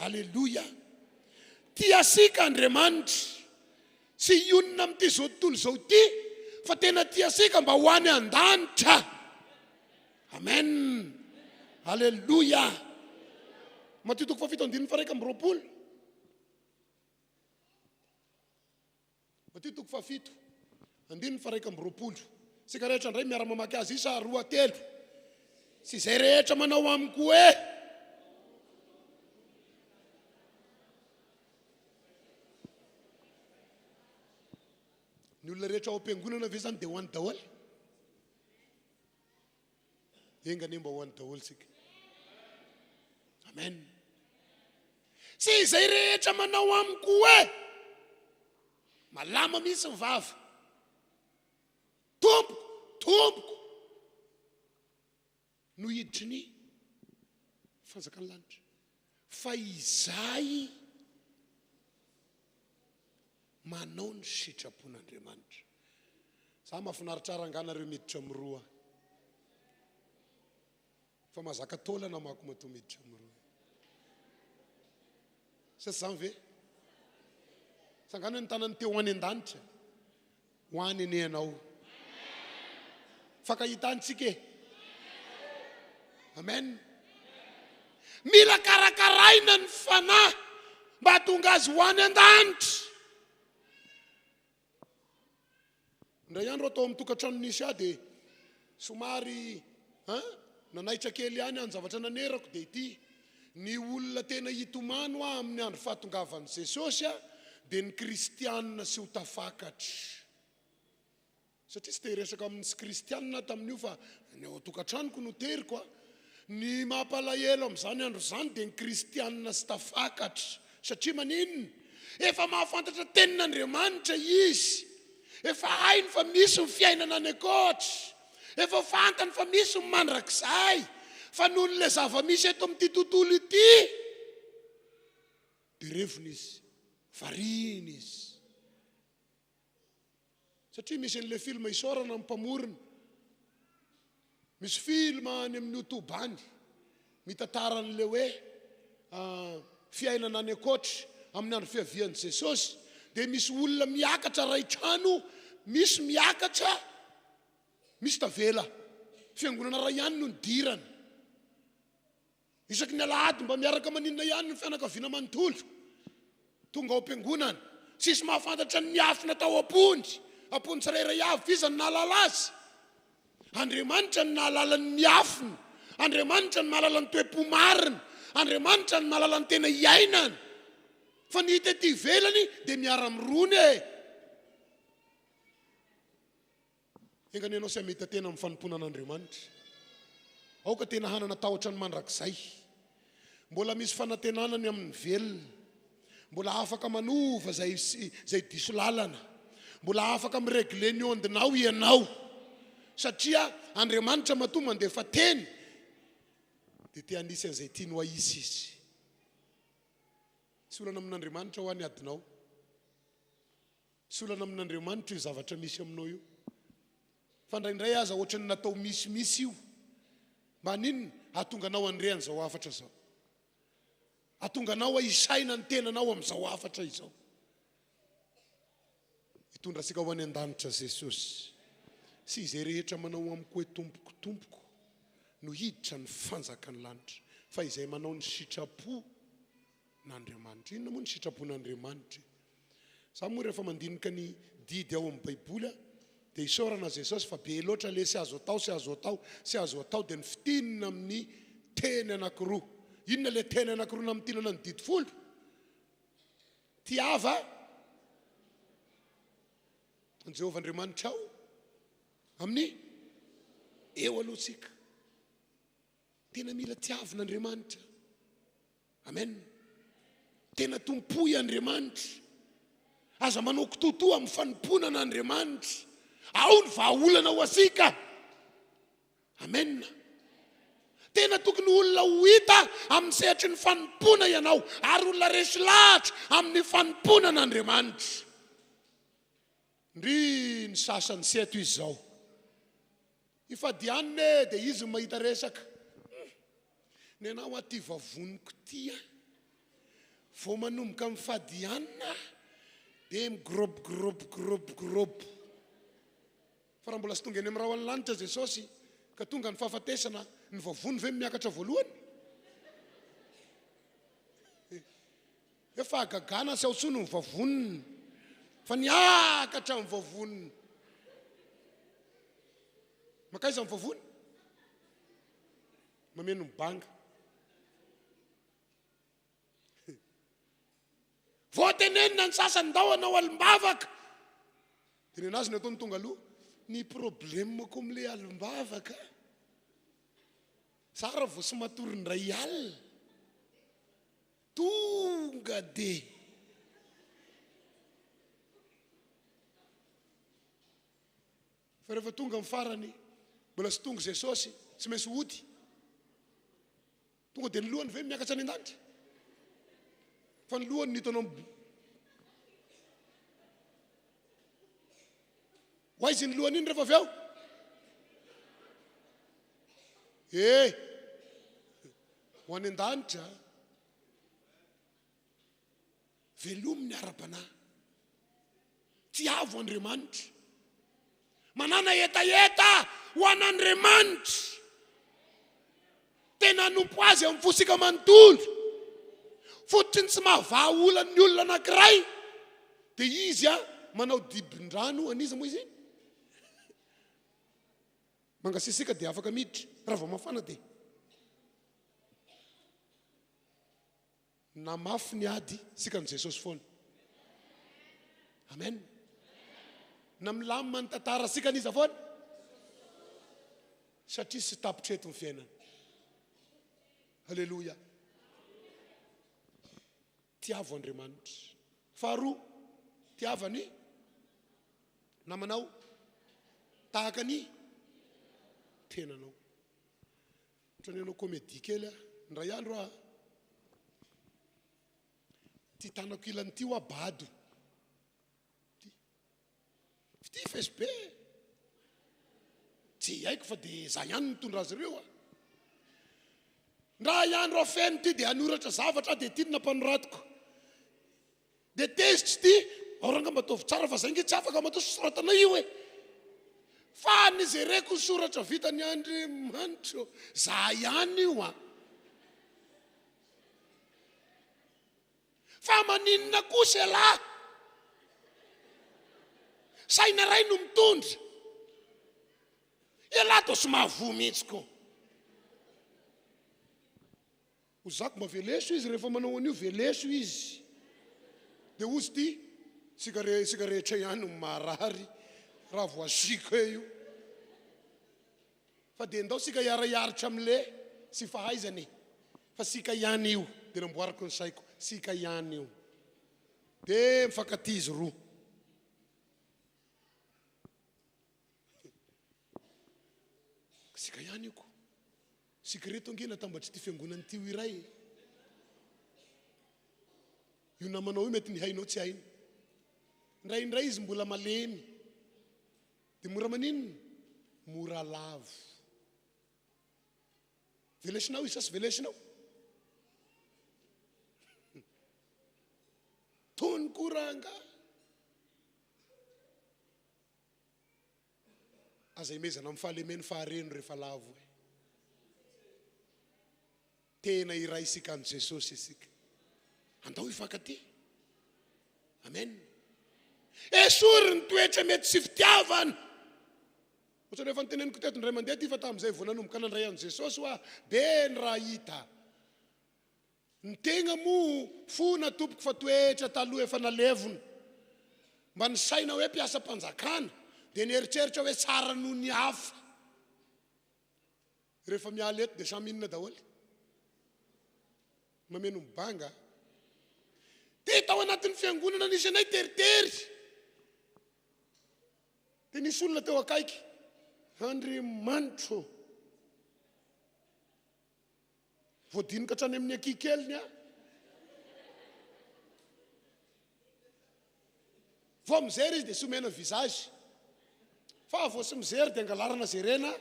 Halleluja. Tiasika Andriamanitra. Sy ionina amin'ity zao tontolo zao ity, fa tena tiasika mba ho any an-danitra. Amen. Halleluja. Matitoko 7:20. matitoko fafito andiny fa raika ambiroapolo sika rehetra ndray miara-mamaky azy isa 2 sy izay rehetra manao amiko hoe ny olona rehetra ao am-piangonana ve zany dia ho any daholo engany mba ho any daholo sika amen sy izay rehetra manao amiko hoe malama misy ny vava tompoko no hiditry ny fanjakany lanitra fa izay manao ny sitrapon'Andriamanitra za mahafinaritra aranganareo miditra amroa fa mazaka taolana mako mato miditra amroa sasa zany ve sangana ny tanany teo any an-danitra ho any ene anao fakahitansika amen mila karakaraina ny fanahy mba tonga azy ho any an-danitra ndray andro atao amin'ny tokantrano nisy aho dia somary nanaitra kely ihany any zavatra nanerako dia ity ny olona tena hitomano aho amin'ny andro fahatongavan'i Jesosy dia ny kristianina sy ho tafakatra satria tsy tehiresaka amin'ny sy kristianina tamin'io fa ny ao tokantranoko no teriko ny mampalahelo amin'izany andro izany dia ny kristianina sy tafakatra satria maninona efa mahafantatra tenin'Andriamanitra izy efa hainy fa misy ny fiainana any akoatra efa fantany fa misy ny mandrakizay fa noho n'ilay zava-misy eto amin'ity tontolo ity dia revona izy variana izy satria misy an'ilay filma isaorana amin'ny mpamorona misy filma any amin'ny YouTube any mitantara an'ilay hoe fiainana any akoatra amin'ny andro fiavian'i Jesosy dia misy olona miakatra ray trano misy miakatra misy tavela fiangonana ray ihany no nidirana isaky ny Alahady mba miaraka maninona ihany ny fianakaviana manontolo tonga ao am-piangonana sisy mahafantatra ny afina tao ampony tsirairay avy iza ny nahalala azy Andriamanitra ny nahalala ny miafina Andriamanitra ny mahalala ny toe-pomarina Andriamanitra ny mahalala ny tena iainana fa ny hita ety ivelany dia miara-mirony engany ianao sy hamita tena amin'ny fanomponan'Andriamanitra aoka tena hanana tahotra ny mandrakizay mbola misy fanantenanany amin'ny velona mbola afaka manova zay diso lalana mbola afaka miregle ny ondinao ianao satria Andriamanitra matoa mandefa teny dia te hanisy an'izay tiany ho aisy izy sy olana amin'Andriamanitra ho any adinao sy olana amin'Andriamanitra io zavatra misy aminao io fa ndraindray aza ohatrany natao misimisy io mba ninona ahatonganao anirehany zao afatra zao ahatonganao aisaina ny tenanao amin'izao afatra izao hitondra sika ho any an-danitra Jesosy sy izay rehetra manao amiko hoe tompoko no hiditra ny fanjakany lanitra fa izay manao ny sitrapo n'Andriamanitra inona moa ny sitrapon'Andriamanitra za moa rehefa mandinika ny didy ao amin'ny baiboly dia isaorana Jesosy fa be loatra le sy azo atao dia ny fitinina amin'ny teny anankiroa inona le teny anankiroa namitinana ny didy folo tiava ny Jehovah Andriamanitra ao amin'ny eo alohantsika tena mila tiavin'Andriamanitra amen tena tompoy Andriamanitra aza manao kitotoa amin'ny fanomponan'Andriamanitra ao ny vahaolana ho asika amen tena tokony olona ho hita amin'ny sehatry ny fanompona ianao ary olona resy lahatra amin'ny fanomponan'Andriamanitra ndry ny sasany seto izy zao ifadianne dia izy mahita resaka ny anao aty vavoniko tia vao manomboka mifadianina dia migrobo fa raha mbola sy tonga eny amin'ny raha ho any lanitra Jesosy ka tonga ny fahafatesana ny vavony ve miakatra voalohany efa agagana sy aotsono ny vavoniny fa niakatra amin'ny vavoniny makaiza amin'ny vavony mameno mibanga voatenenina ny sasany ndao anao alim-bavaka tenena azy ny ataony tonga aloha ny problemako am'le alim-bavaka sara vo sy matory ndray alina tonga de fa rehefa tonga amin'ny farany mbola sy tonga Jesosy tsy maintsy ody tonga de ny lohany ve miakatra any an-danitra fa ny lohany nitanao hoaizy ny lohany iny rehefa avy ao ho any an-danitra velominy ara-panahy tiavo Andriamanitra manana etaeta ho an'Andriamanitra tena nompo azy amin'ny fosika manontolo fotsiny tsy mahavaha olan'ny olona anankiray dia izy manao dibin-drano aniza moa izy iny mangasisika dia afaka miditra raha vao mafana dia na mafy ny ady sika ny Jesosy foana amen na milamina ny tantara sika niza foana satria sy tapitreto ny fiainana halleloja tiavo Andriamanitra faharoa tiavany namanao tahaka ny tenanao ohatrany anao komédie kely ndray andro ty tanako ilany ty abado ty FSB tsy haiko fa dia za ihany mitondra azy ireo ndra iandro afeny ty dia anoratra zavatra dia tidina mpanoratiko dia tezitra ty aoranga mataovy tsara fa zay nge tsy afaka matao soratana io fa nizereko soratra vitany Andriamanitra za ihany io fa maninona kosa lahy saina ray no mitondra lahy to sy mahavoa mihitsiko ho zako maveleso izy rehefa manao an'io veleso izy dia ozy ty sika rehetra ihany no marary raha voasika io fa dia ndao sika hiara-hiaritra am'le sy fahaizany fa sika ihany io dia namboarako ny saiko sika ihany io dia mifankaty izy roa sika ihany io ko sika reto ange natambatry ty fiangonany ty iray io namanao io mety ny hainao tsy hainy ndraindray izy mbola malemy dia mora maninona mora lavo velesinao izy sasy velesinao tony koranga aza imezana amin'ny fahalemeny fahareno rehefa lavo tena iray isika any Jesosy isika andao ifankaty amen esory ny toetra mety sy fitiavana ohatrany efa nyteneniko teto ndray mandeha ty fa tamin'izay voananomboka nandray an' Jesosy hoa be ny raha hita ny tegna moa fona tompoko fa toetra taloha efa nalevona mba ny saina hoe mpiasa mpanjakana dia nieritreritra hoe tsara noho ny hafa rehefa miala eto dia samy inona daholy mameno mibanga dia tao anatin'ny fiangonana nisy anay teritery dia nisy olona teo akaiky Andriamanitra voadinika hatrany amin'ny akikeliny vao mizery izy dia sy omena visage fa vao sy mizery dia angalarana zerena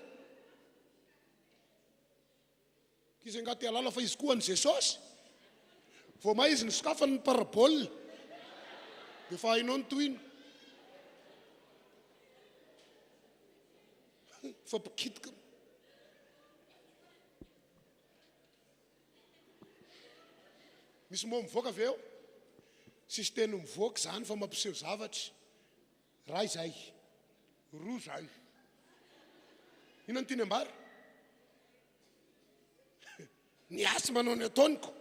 izy angaty alala fa izy koa ny Jesosy vao ma izy nisokafany ny parabola dia fa hainao ny tohiny fa pikitika misy moa mivoaka avy eo sisy teny mivoaka zany fa mampiseho zavatra. Ray zay, roa zay. Inona tiany ambara? Ny asa manao ny ataoniko.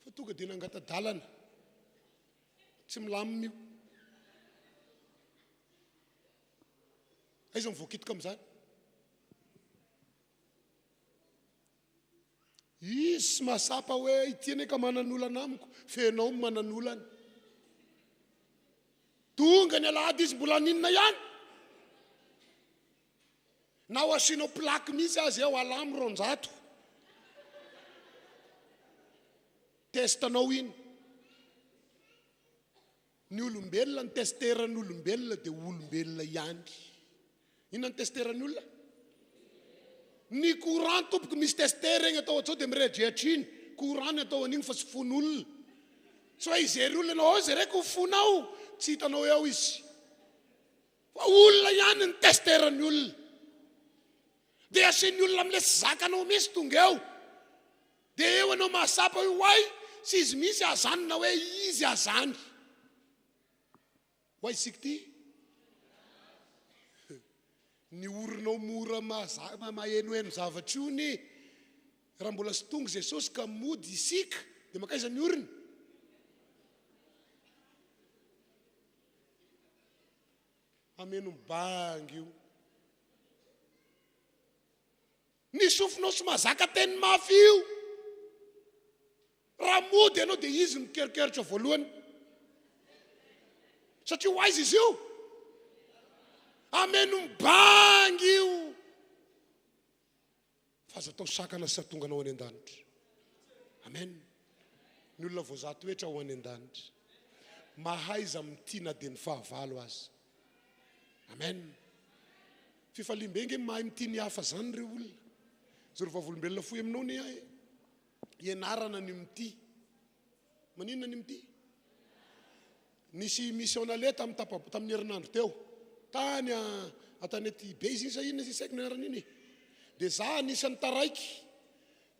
Fa tonga dia nangata-dalana. Tsy milamina io. Aiza mivoakitiko amin'izany? Isy mahasapa hoe itiany ka manan'olana amiko, fenao manan'olana. Tonga ny Alahady izy mbola ninona ihany. Na ho asianao plaky misy azy eo alamo 200. Testanao iny. Ny olombelona, ny testeran'ny olombelona dia olombelona ihany. Inona ny testeran'ny olona? Ny courant tompoko misy testera iny atao atsao dia mirehidrehitra iny. Courant atao an'iny fa sy fon'olona. So izery olona anao zereko ho fonao, tsy hitanao eo izy. Fa olona ihany ny testeran'ny olona. Dia asian'ny olona amin'ilay sy zakanao misy tonga eo. Dia eo anao mahasapa hoe hoay, sy izy misy azanona hoe izy azany. Hoay sika ty? Ny orinao mora mahenoheno zavatra io ny raha mbola sy tonga Jesosy ka mody isika dia makaiza ny orina. Ameno mibangy io. Ny sofinao sy mahazaka teny mafy io. Raha mody ianao dia izy mikerikeritra voalohany. Satria hoaiza izy io? Ameno mibangy io. Fa aza tao sakana sy atonganao any an-danitra. Amen. Ny olona voazato hetra ho any an-danitra. Mahaiza mitiana dia ny fahavalo azy. Amen. Fifaliam-benge mahay mity ny hafa zany reo olona. Zay vavolombelona fohy aminao ny ianarana ny mity. Maninona ny mity? Nisy mission ale tamin'ny herinandro teo. Tany atanety be izy sa inona sy saiko ny anarana iny. Dia za anisan'ny taraiky.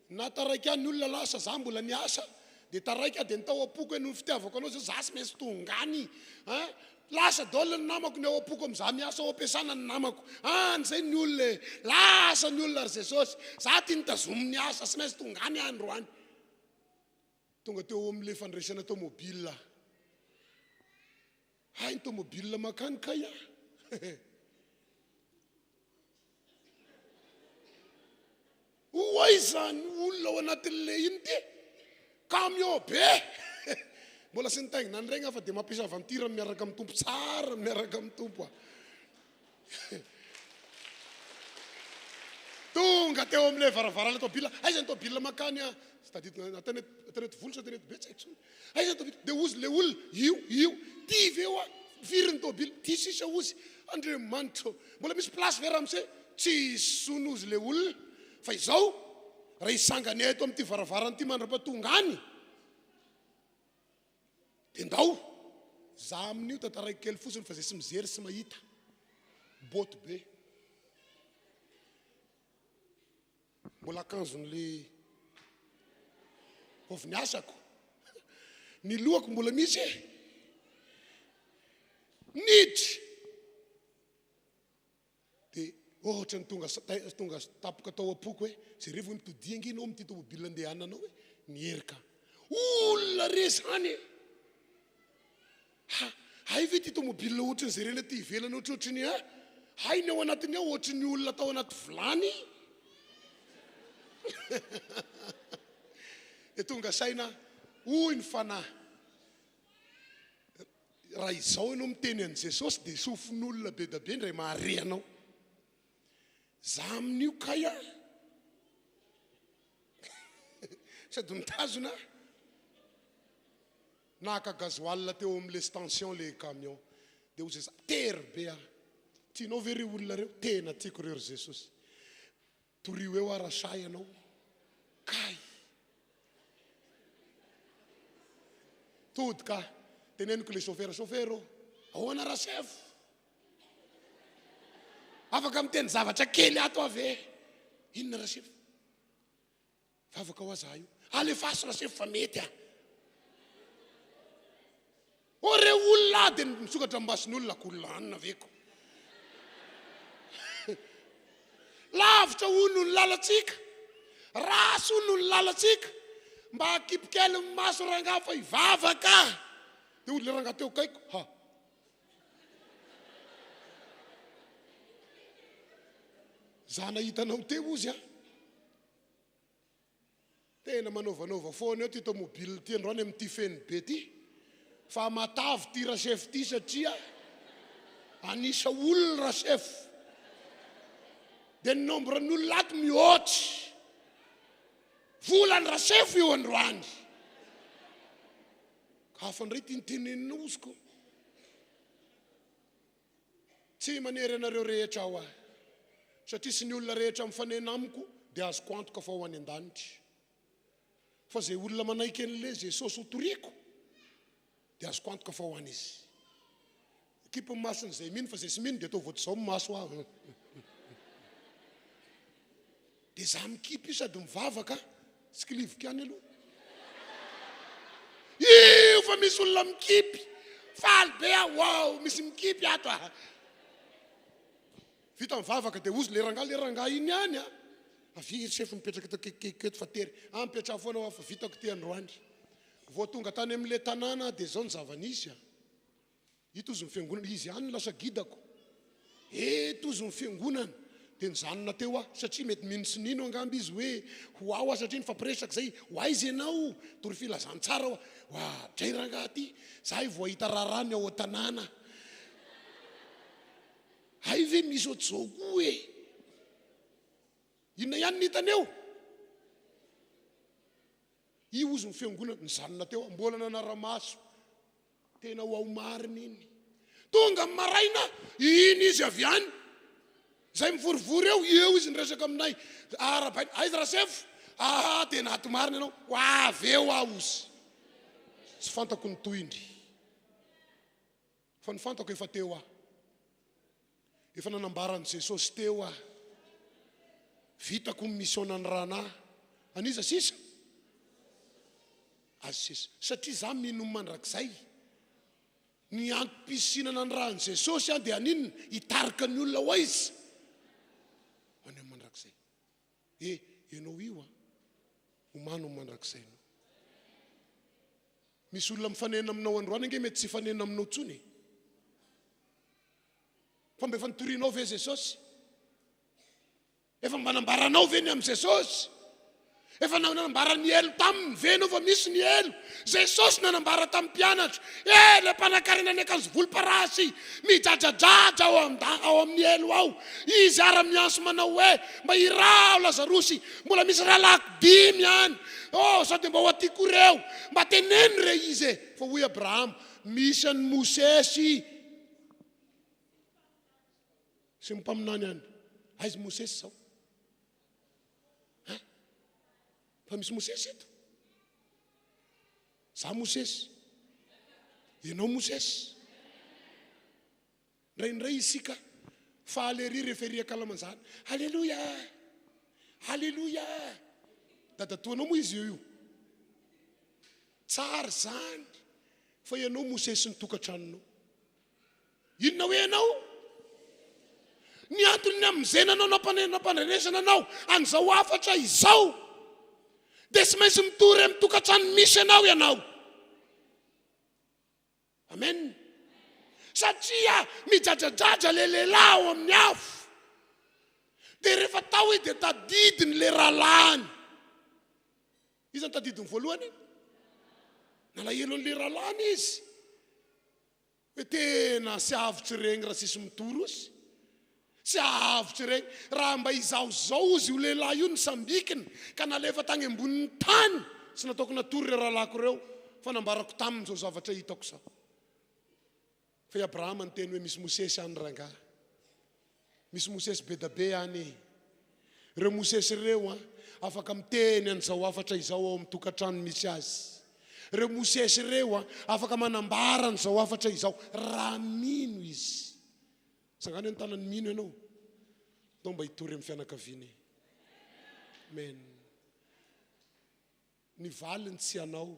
Na taraiky any olona lasa za mbola niasa. Dia taraiky dia nitao apoko ny fitiavako anao zao za sy maintsy tongany. Lasa daholo ny namako ny ao apoko amin'izah miasa ao ampiasana ny namako. An'izay ny olona lasa ny olona ry Jesosy. Za tia nitazomy ny asa sy maintsy tongany andro any. Tonga teo amin'ilay fandraisana tomobila. Hay ny tomobila makany kaya. Hoay zany olona ao anatin'ilay iny ty. Camion be. Mbola sy nitaingina ny regny fa dia mampiasa aventure miaraka amin'ny tompo tsara, miaraka amin'ny tompo. Tonga teo amin'ilay varavarana tomobila. Aiza ny tomobila makany atanety volo sa atanety betsaka. Aiza ny tomobila? Dia ozy le olona. Io. Ty veo viriny tomobila. Ty sisa ozy. Andriamanitra. Mbola misy plasy vera amin'izay. Tsy sono ozy le olona. Fa izao, raha isangany eto amin'ity varavarana ity mandra-patongany. Dia ndao. Za amin'io tantaraiky kely fosiny fa zay sy mijery sy mahita. Boto be. Mbola akanjon'le ovy ny asako. Ny lohako mbola misy. Nidry. Dia ohatra ny tonga tapoka tao apoko hoe zay revo mitodiangy ianao amin'ity tomobila andehananao hoe mierika. Olona re zany. Hay ve ty tomobila ohatrany zay rena ty ivelana ohatrany hay ny ao anatiny ao ohatrany olona tao anaty vilany. Dia tonga saina hoy ny fanahy. Raha izao ianao miteny an' Jesosy dia sofin'olona be da be ndray mahare anao. Za amin'io kaya. Sady mitazona. Naka gasoil teo amin'ilay station le camion. Dia hozy tery be aho. Tianao ve reo olona reo? Tena tiako reo ry Jesosy. Torio eo arasay anao. Kay. Tody ka. Teneniko le chauffeur. Ahoana rasefo. Afaka miteny zavatra kely ato ave. Inona rasefo? Vavaka ho aza io. alefaso RHEFI fa mety a. Ore olona dia misokatra mason'olona kolana veko. Lavitra hono ny lalatsika, raso hono ny lalatsika, mba hakipikely ny maso rangaha fa hivavaka. Dia olona rangaha teo kaiko, ha. Zana hitanao teo ozy a. Tena manovanova foana eo ty tomobile ty androany amin'ty feny be ty. Fa matavy ty RHEFI ty satria anisa olona RHEFI. Dia ny nombre n'olona ato mihoatry. Volany RHEFI eo androany. Ka fandray ty nitenenina oziko. Tsy manery anareo rehetra ao a. Satria sy ny olona rehetra mifanena amiko dia azoko antoka fa ho any an-danitra. Fa zay olona manaiky an'le Jesosy ho toriko dia azoko antoka fa ho any izy. Kipy masony zay mino fa zay sy mino dia atao voatzao maso aho. Dia za mikipy sady mivavaka sy kilivoko any aloha. Io fa misy olona mikipy. Faly be aho, wow, misy mikipy ato a. Vita mivavaka dia ozy le rangaha iny any a. Aviry RHEFI mipetraka keto fa tery. Mipetraha foana aho fa vitako ty androany. Vao tonga tany amin'ile tanàna dia zao ny zava-nisy a. Ito izy ny fiangonana, izy ihany lasa gidako. Eto izy ny fiangonana. Dia nijanona teo aho satria mety mino sy nino angamby izy hoe ho ao aho satria nifampiresaka zay. Ho aizy ianao, tory filazantsara aho. Wa, dray rangaha ty, zahay vao ahita rarany ao an-tanàna. Hay ve misy ohatr'izao koa e. Inona ihany nitaneo? Io ozy ny fiangonana nijanona teo, mbola nanara-maso. Tena ho ao marina iny. Tonga maraina, iny izy avy any. Zay mivorivory eo izy niresaka aminay. Arabainy, aiza RHEFI? Tena ato marina ianao. Ho avy eo aho ozy. Sy fantako ny toindry. Fa ny fantako efa teo aho. Efa nanambaran'i Jesosy teo aho. Vitako ny misionany ranahy. Aniza sisa? Azy sisa. Satria za mino mandrakizay. Ny antom-pisinana ny rahan'i Jesosy dia aninona hitarika ny olona ho izy. Ho any amin'ny mandrakizay. Ianao io a. Omano amin'ny mandrakizay. Misy olona mifanena aminao androany ange mety tsy fanena aminao tsony. Fa mba efa nitorianao ve Jesosy? Efa manambaranao ve ny amin'ny Jesosy? Efa nanambara ny elo taminy ve anao fa misy ny elo? Jesosy nanambara tamin'ny mpianatra. Le mpanakarena ny akanjo volomparasy mijajajaja ao amin'ny elo ao. Izy ara-mianso manao hoe mba irao Lazarosy, mbola misy ralaky 5 any. Sao dia mba ho atiko reo, mba teneny re izy e. Fa hoy Abrahama, misy an'ny Mosesy. Sy mimpaminany any. Aiza Mosesy sao? Fa misy Mosesy eto. Za Mosesy. Ianao Mosesy. Ndraindray isika fahalery referia kalamanjana. Halleluja. Halleluja. Dadatoanao moa izy io. Tsara zany. Fa ianao Mosesy ny tokantranonao. Inona hoe ianao? Ny antony amin'izay nanao nampanendresana anao an'izao afatra izao. Dia sy maintsy mitory amin'ny tokantrano misy ianao. Amen. Satria mijajajaja le lehilahy ao amin'ny afo. Dia rehefa tao dia tadidiny le rahalany. Izy ny tadidiny voalohany. Nalahelo an'le rahalany izy. Hoe tena sy avotry regny raha sisy mitory ozy. Sy avotry regny. Raha mba izao izy io lehilahy io ny sambikiny ka nalefa tany ambonin'ny tany. Sy nataoko natory le rahalako reo. Fa nambarako taminy zao zavatra hitako sa. Fa Abrahama ny teny hoe misy Mosesy any rangaha. Misy Mosesy be da be any. Reo Mosesy reo afaka miteny an'izao afatra izao ao amin'ny tokantrano misy azy. Reo Mosesy reo afaka manambara an'izao afatra izao. Raha mino izy. Sangany ny tanany mino ianao. Tao mba hitory amin'ny fianakaviana. Amen. ny valiny tsy anao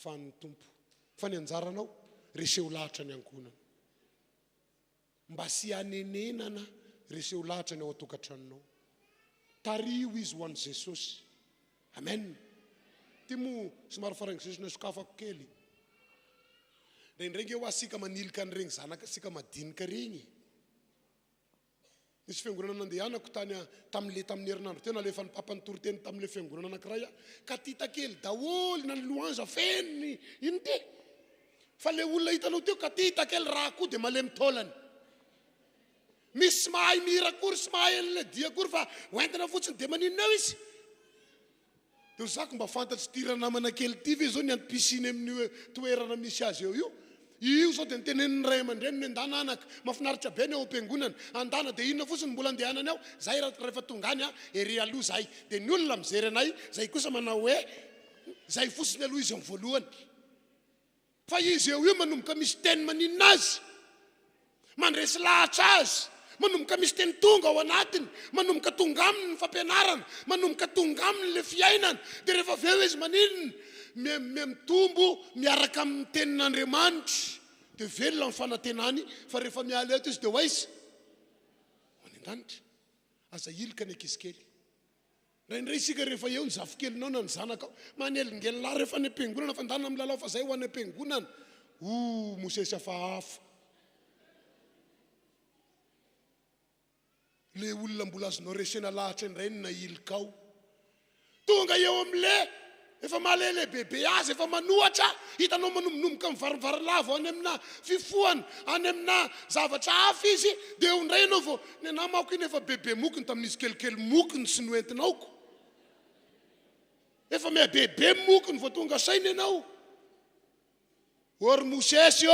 fa ny tompo fa ny anjaranao reseho lahatra ny ankonana mba sy anenenana reseho lahatra ny ao atokantranonao tario izy ho an'i Jesosy amen ty mo somary farany Jesosy na sokafako kely ndraindray ho asika manilika n'regny zanaka asika madinika regny nisy fiangonana nandehanako tamin'ny herinandro teo nalefa ny papany toriteny tamin'le fiangonana anankiray ka tita kely daholo na ny louange fenony ino ty fa le olona hitanao teo ka tita kely raha koa dia malemy taolany misy mahay mihira kory sy mahay an'le dia kory fa hoentina fotsiny dia maninona eo izy dia zako mba fantatry tira namana kely ty ve zao ny antom-pisiny amin'ny toerana misy azy eo io zao dia niteneniny ray aman-dreny ny andana anaka mafinaritra be ny ao am-piangonana andana dia inona fotsiny mbola andehanany ao zay rehefa tongany ery aloha zay dia ny olona mijery anay zay kosa manao hoe zay fotsiny aloha izy amin'ny voalohany fa izy eo io manomboka misy teny maninona azy mandresy lahatra azy manomboka misy teny tonga ao anatiny manomboka tonga aminy ny fampianarana manomboka tonga aminy le fiainana dia rehefa aveo izy maninona mitombo miaraka amin'ny tenin'Andriamanitra dia velona amin'ny fanantenany fa rehefa miala eto izy dia hoaizy any an-danitra aza ilika ny ankizy kely raindray isika rehefa eo ny zafokelinao na ny zanakao manelingelinahy rehefa ny am-piangonana fa ndana milalao fa zay ho any am-piangonana mosesy hafahafa le olona mbola azonao resena lahatra indray na ilikao tonga eo am'le efa malele bebe azy efa manohatra hitanao manombonomboka mivarovarolavo any amina fifohana any amina zavatra hafa izy dia eo indray ianao vao ny anamako iny efa bebe mokony tamin'izy kelikely mokony sy noentinaoko efa mia bebe mokony vao tonga saina ianao ory mosesy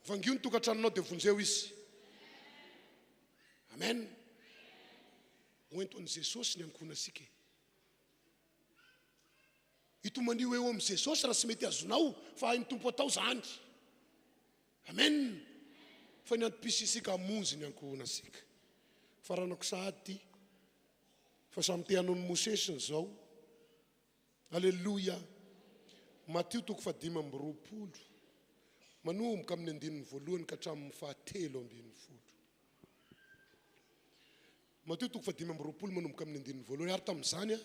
vangio ny tokantranonao dia vonjeo izy amen oento an'i Jesosy ny ankona asika itomanio eo amin'i Jesosy raha sy mety azonao fa hainy tompo atao zany amen fa ny antom-pisy isika hamonjy ny ankona asika faranako sady fa samy te hanao ny mosesy zao alleluia Matio 5:20 manomboka amin'ny 1:1 ka hatramin'ny 7:20 Mateo 5:20 manomboka amin'ny 1:1 ary tamin'izany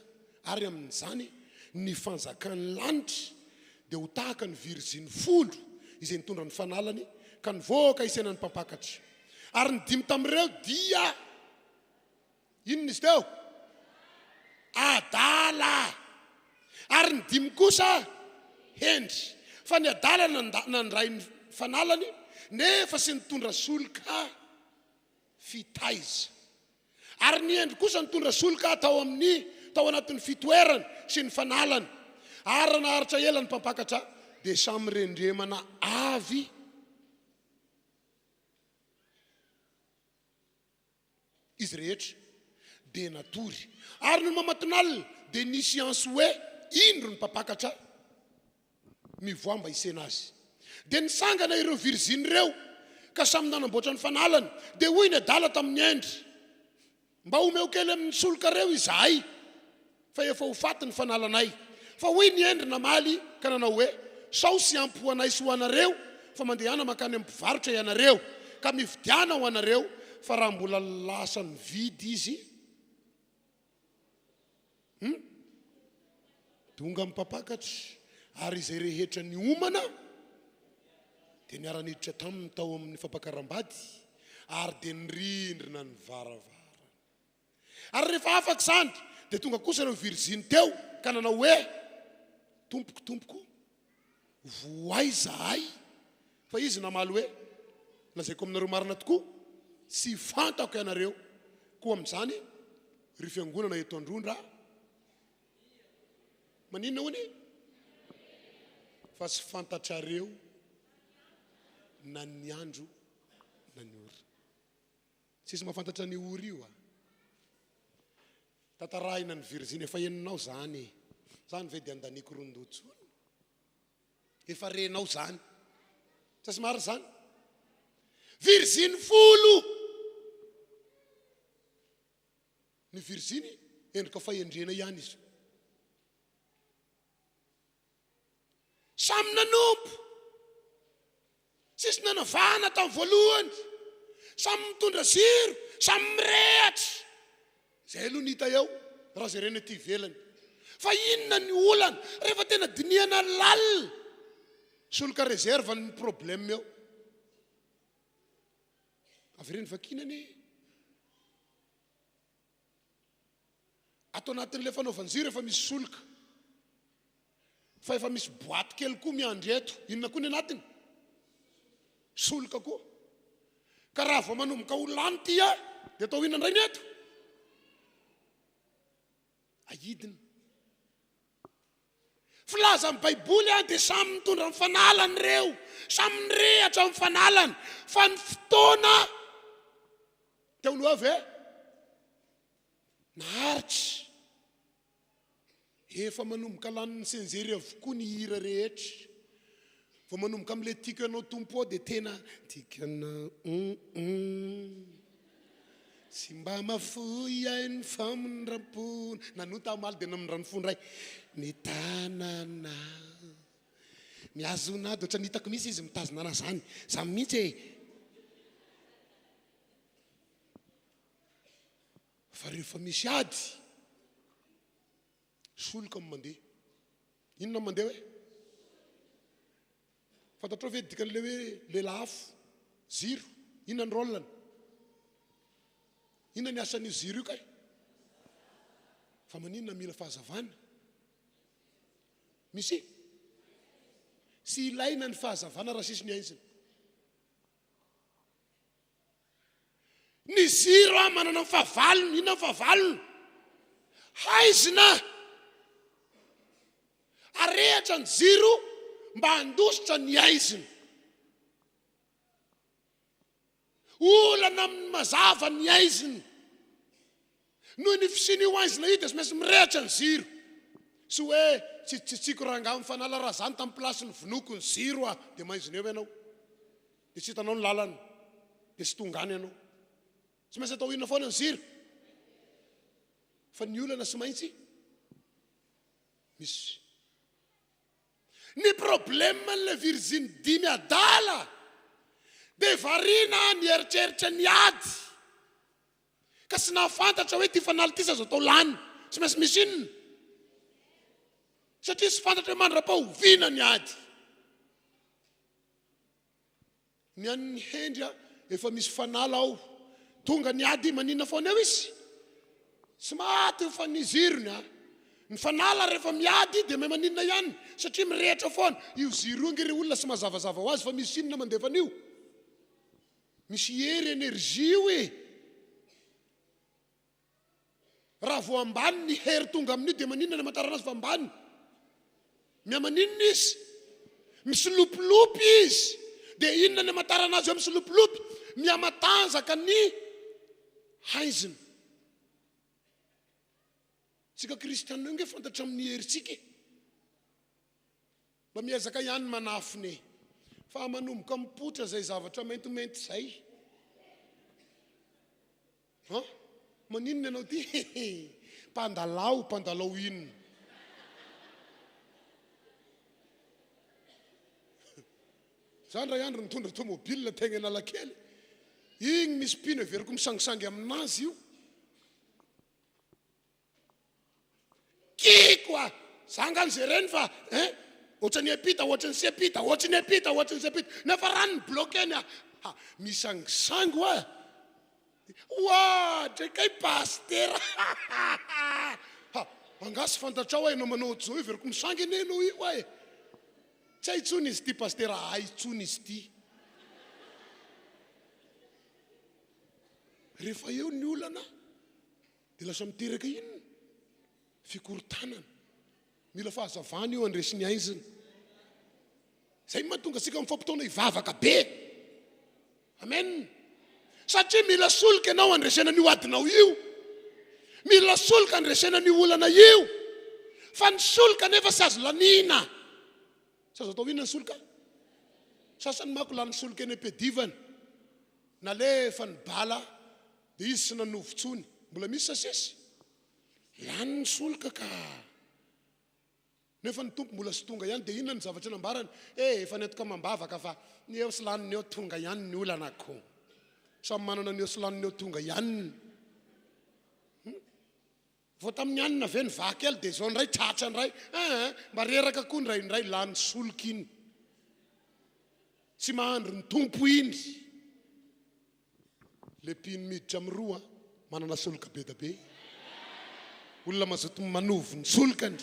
ary amin'izany ny fanjakan'ny lanitra dia ho tahaka ny virziny 10 izay nitondra ny fanalany ka nivoaka isenan'ny mpampakatra ary ny 5 tamin'ireo dia inona izy teo adala ary ny 5 kosa hendry fa ny adala nandray ny fanalany nefa sy nitondra solika fitaiza ary ny endry kosa nitondra solika tao anatin'ny fitoerany sy ny fanalany ary naharitra ela ny mpampakatra dia samy rendremana avy izy rehetra dia natory ary ny mamatinalina dia nisy anso hoe indro ny mpampakatra mivoamba isena azy dia nisangana ireo virziny ireo ka samy nanamboatra ny fanalany dia hoy ny adala tamin'ny endry mba omeo kely amin'ny solika reo izahay fa efa ho faty ny fanalanay fa hoy ny endry namaly ka nanao hoe sao sy ampy ho anay sy ho anareo fa mandehana makany amin'ny mpivarotra ianareo ka mividiana ho anareo fa raha mbola lasa ny vidy izy donga amin'ny mpampakatra ary izay rehetra ny omana dia niara-niditra taminy tao amin'ny fampakaram-bady ary dia nirindrina ny varavara ary rehefa afaka zany dia tonga kosa ireo virziny teo ka nanao hoe tompoko voay zahay fa izy namaly hoe lazaiko aminareo marina tokoa sy fantako ianareo koa amin'izany ry fiangonana eto Androndra maninona hony fa sy fantatrareo na ny andro na ny ora sisy mahafantatra ny ora io tatarahina ny virziny efa eninao zany ve dia andaniko rondotsony efa renao zany sasy mary zany virziny 10 ny virziny endrika fahendrena ihany izy. Samy nanompo, sisy nanavana tamin'ny voalohany, samy mitondra ziro, samy mirehatra. Zay aloha nita eo raha zay rena ty ivelany. Fa inona ny olana rehefa tena diniana lalina, solika reserve ny problème eo. Avereny vakinany atao anatin'ilay fanaovan'ny efa misy solika, fa efa misy boaty kely koa miandry eto. Inona koa ny anatiny? Solika koa. Ka raha vao manomboka ho lany tia dia atao inona indray ny eto? Ahidina. Filaza amin'ny Baiboly dia samy mitondra amin'ny fanalany reo, samy mirehatra amin'ny fanalany, fa ny fotoana teo no avy naharitra. Efa manomboka lany ny senjery avokoa ny hira rehetra. Vao manomboka amin'ilay tiako ianao tompo dia tena tikana sy mba mafoy ay ny famondrampona. Nanota amaly dia namindranofondray. Ny tanana miazona dia otra nitako misy izy mitazona ana zany. Samy mihitsy e. Fa rehefa misy ady, solika mandeha. Inona mandeha hoe? Fantatrao ve dikan'ilay hoe lelafo, ziro, inona ny rôlany? Inona ny asan'io ziro io kay? Fa maninona mila fahazavana? Misy? Sy ilaina ny fahazavana raha sisy ny aizina. Ny ziro manana ny fahavalony, inona ny fahavalony? Haizina. Arehatra ny ziro mba handositra ny aizina. Olana amin'ny mazava ny aizina. Noho ny fisiny io aizina io dia sy maintsy mirehatra ny ziro. Sy hoe tsitsiko ranga amin'ny fanala raha zany tamin'ny plasy ny vonoko ny ziro dia maizina eo ianao. Dia tsy hitanao ny lalana, dia sy tongany ianao. Sy maintsy atao inona foana ny ziro. Fa ny olana sy maintsy misy. Ny problème n'le Virgine dimy adala dia variana ny eritreritra ny ady. Ka sy nahafantatra hoe ty fanala ty azo atao lany. Sy maintsy misy inona. Satria sy fantatra hoe mandra-pahoviana ny ady. Ny an'ny hendry efa misy fanala ao. Tonga ny ady maninona foana eo izy. Sy maty fa ny zirony ny fanala rehefa miady dia maninona ihany. Satria mirehatra foana. Io ziro ngere olona sy mazavazava ho azy fa misy inona mandefa an'io. Misy hery energia io e. Raha vao ambany ny hery tonga amin'io dia maninona ny amantarana azy fa ambany. Miamaninona izy. Misy lopilopy izy. Dia inona ny amantarana azy eo misy lopilopy? Miamatanjaka ny haizina. Tsika kristianina nge fantatra amin'ny heritsika. Mba miezaka ihany manafiny. Fa manomboka mipotra zay zavatra maintomainty zay. Maninona ianao ty? Pandalao inona? Zany raha andro nitondra tomobile tegna Analakely. Igny misy pino everiko misangisangy aminazy io. Kiko sangany zay reny fa ohatrany apita, ohatrany sy apita, ohatrany apita, ohatrany sy apita. Nefa rano bloqueny misangisangy ohatra kay pasteur. Angasy fantatrao enao manao ohatr'izao everiko misangy eny enao io tsy hay intsony izy ty pasteur, hay intsony izy ty. Rehefa eo ny olana dia lasa miteraka inona? Fikorontanana. Mila fahazavana io andresy ny aizina. Zay mahatonga sika mifampitaona hivavaka be. Amen. Satria mila solika ianao andresena ny adinao io. Mila solika andresena ny olana io. Fa ny solika nefa sy azo lanina. Sy azo atao inona ny solika? Sasany mako lany solika eny am-pedivana. Nalefa ny bala dia izy sy nanovotsony. Mbola misy sasesy. lany ny solika ka nefa ny tompo mbola sy tonga ihany dia inona ny zavatra nambarany efa netaka mambavaka fa ny eo sy laniny eo tonga ihany ny olanako samy manana ny eo sy laniny eo tonga ihany vao tamin'ny anina ve ny vakely dia zao ndray tratra ndray mba reraka koa ndray lany solika iny tsy mahandro ny tompo iny le piny miditra amin'ny roa manana solika be da be olona mazoto manovo ny solikany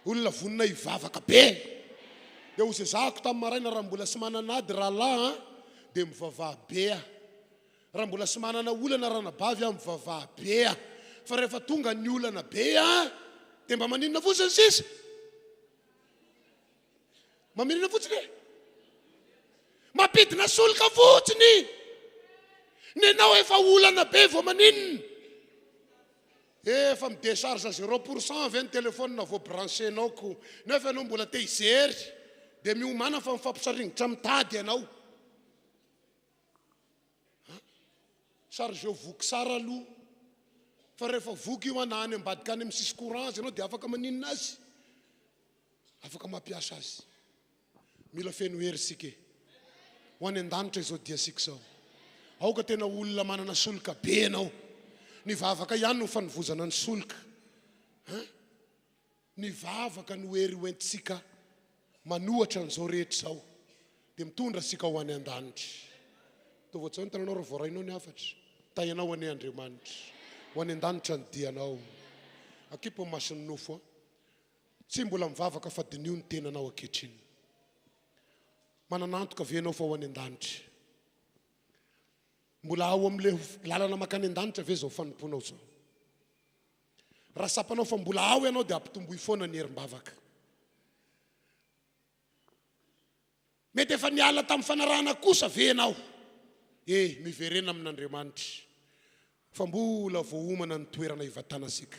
olona vonina hivavaka be dia ho zezahako tamin'ny maraina raha mbola sy mananady rahalahy dia mivavaha bea raha mbola sy manana olana ranabavy a mivavaha bea fa rehefa tonga ny olana bea dia mba maninona fotsiny sisa maminina fotsiny mampidina solika fotsiny nenao efa olana be vao maninona efa midecharge 0% ve ny telefônina vao branchenao ko nefa ianao mbola te hizery dia miomana fa mifampisaringitra mitady ianao charge eo voky sara aloha fa rehefa voky io anany ambadika any amin'ny sisy courant ianao dia afaka maninona azy afaka mampiasa azy mila feno hery sike ho any an-danitra izao dia sika zao aoka tena olona manana solika be anao ny vavaka ihany no fanovozana ny solika ny vavaka no hery hoentsika manohatra n'izao rehetra zao dia mitondra sika ho any an-danitra tovoatsao ny tananao raha voarainao ny afatra tainao ho any Andriamanitra ho any an-danitra ny dianao akipo masiny nofo tsy mbola mivavaka fa dinio ny tenanao ankehitriny mananantoka venao fa ho any an-danitra mbola ao amin'le lalana makany an-danitra ve zao fanomponao zao raha sapanao fa mbola ao ianao dia ampitomboy foana ny herim-bavaka mety efa niala tamin'ny fanarahana kosa venao miverena amin'Andriamanitra fa mbola voaomana ny toerana hivatana sika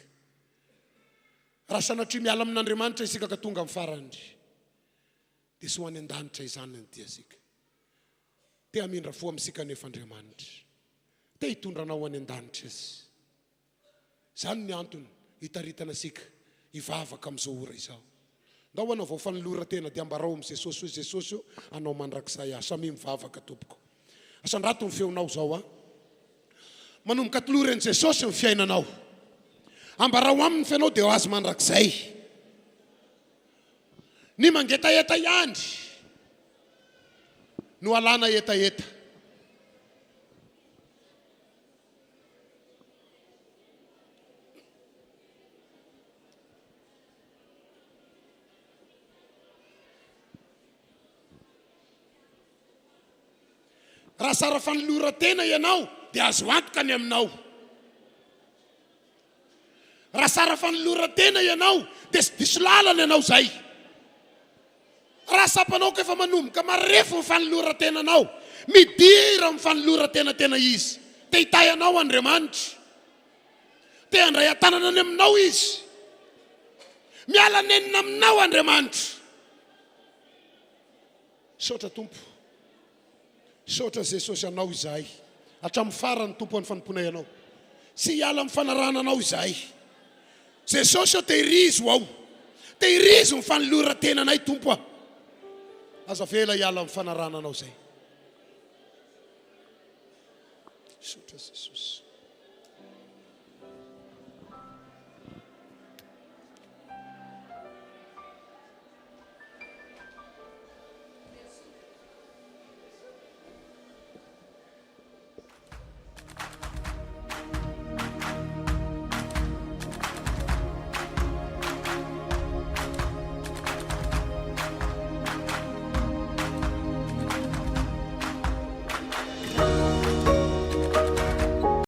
raha sanatria miala amin'Andriamanitra isika ka tonga amin'ny farany dia sy ho any an-danitra izany ny dia sika te hamindra fo amin'sika nefa Andriamanitra te hitondranao ho any an-danitra izy zany ny antony hitaritana sika hivavaka amin'izao ora izao ndao anao vao fanolora tena dia ambarao amin'ny Jesosy hoe Jesosy anao mandrakizay aho samy mivavaka tompoko asandrato ny feonao zao manomboka toloren'i Jesosy ny fiainanao ambarao aminy fiainao dia ho azy mandrakizay ny mangetaeta ihany no alana etaeta raha sara fanolora-tena ianao dia azo antoka ny aminao raha sara fanolora-tena ianao dia sy diso lalana ianao zay raha sapanao ka efa manomboka marefo ny fanolora-tenanao midira ny fanolora-tena tena izy te hitay anao Andriamanitra te handray atanana any aminao izy miala nenina aminao Andriamanitra sotra tompo sotra Jesosy anao izahay hatramin'ny farany tompo any fanomponay anao sy hiala amin'ny fanarahana anao izahay Jesosy te hirizo ao te hirizo ny fanolora-tenanay tompo aza vela hiala amin'ny fanarahana anao zay sotra Jesosy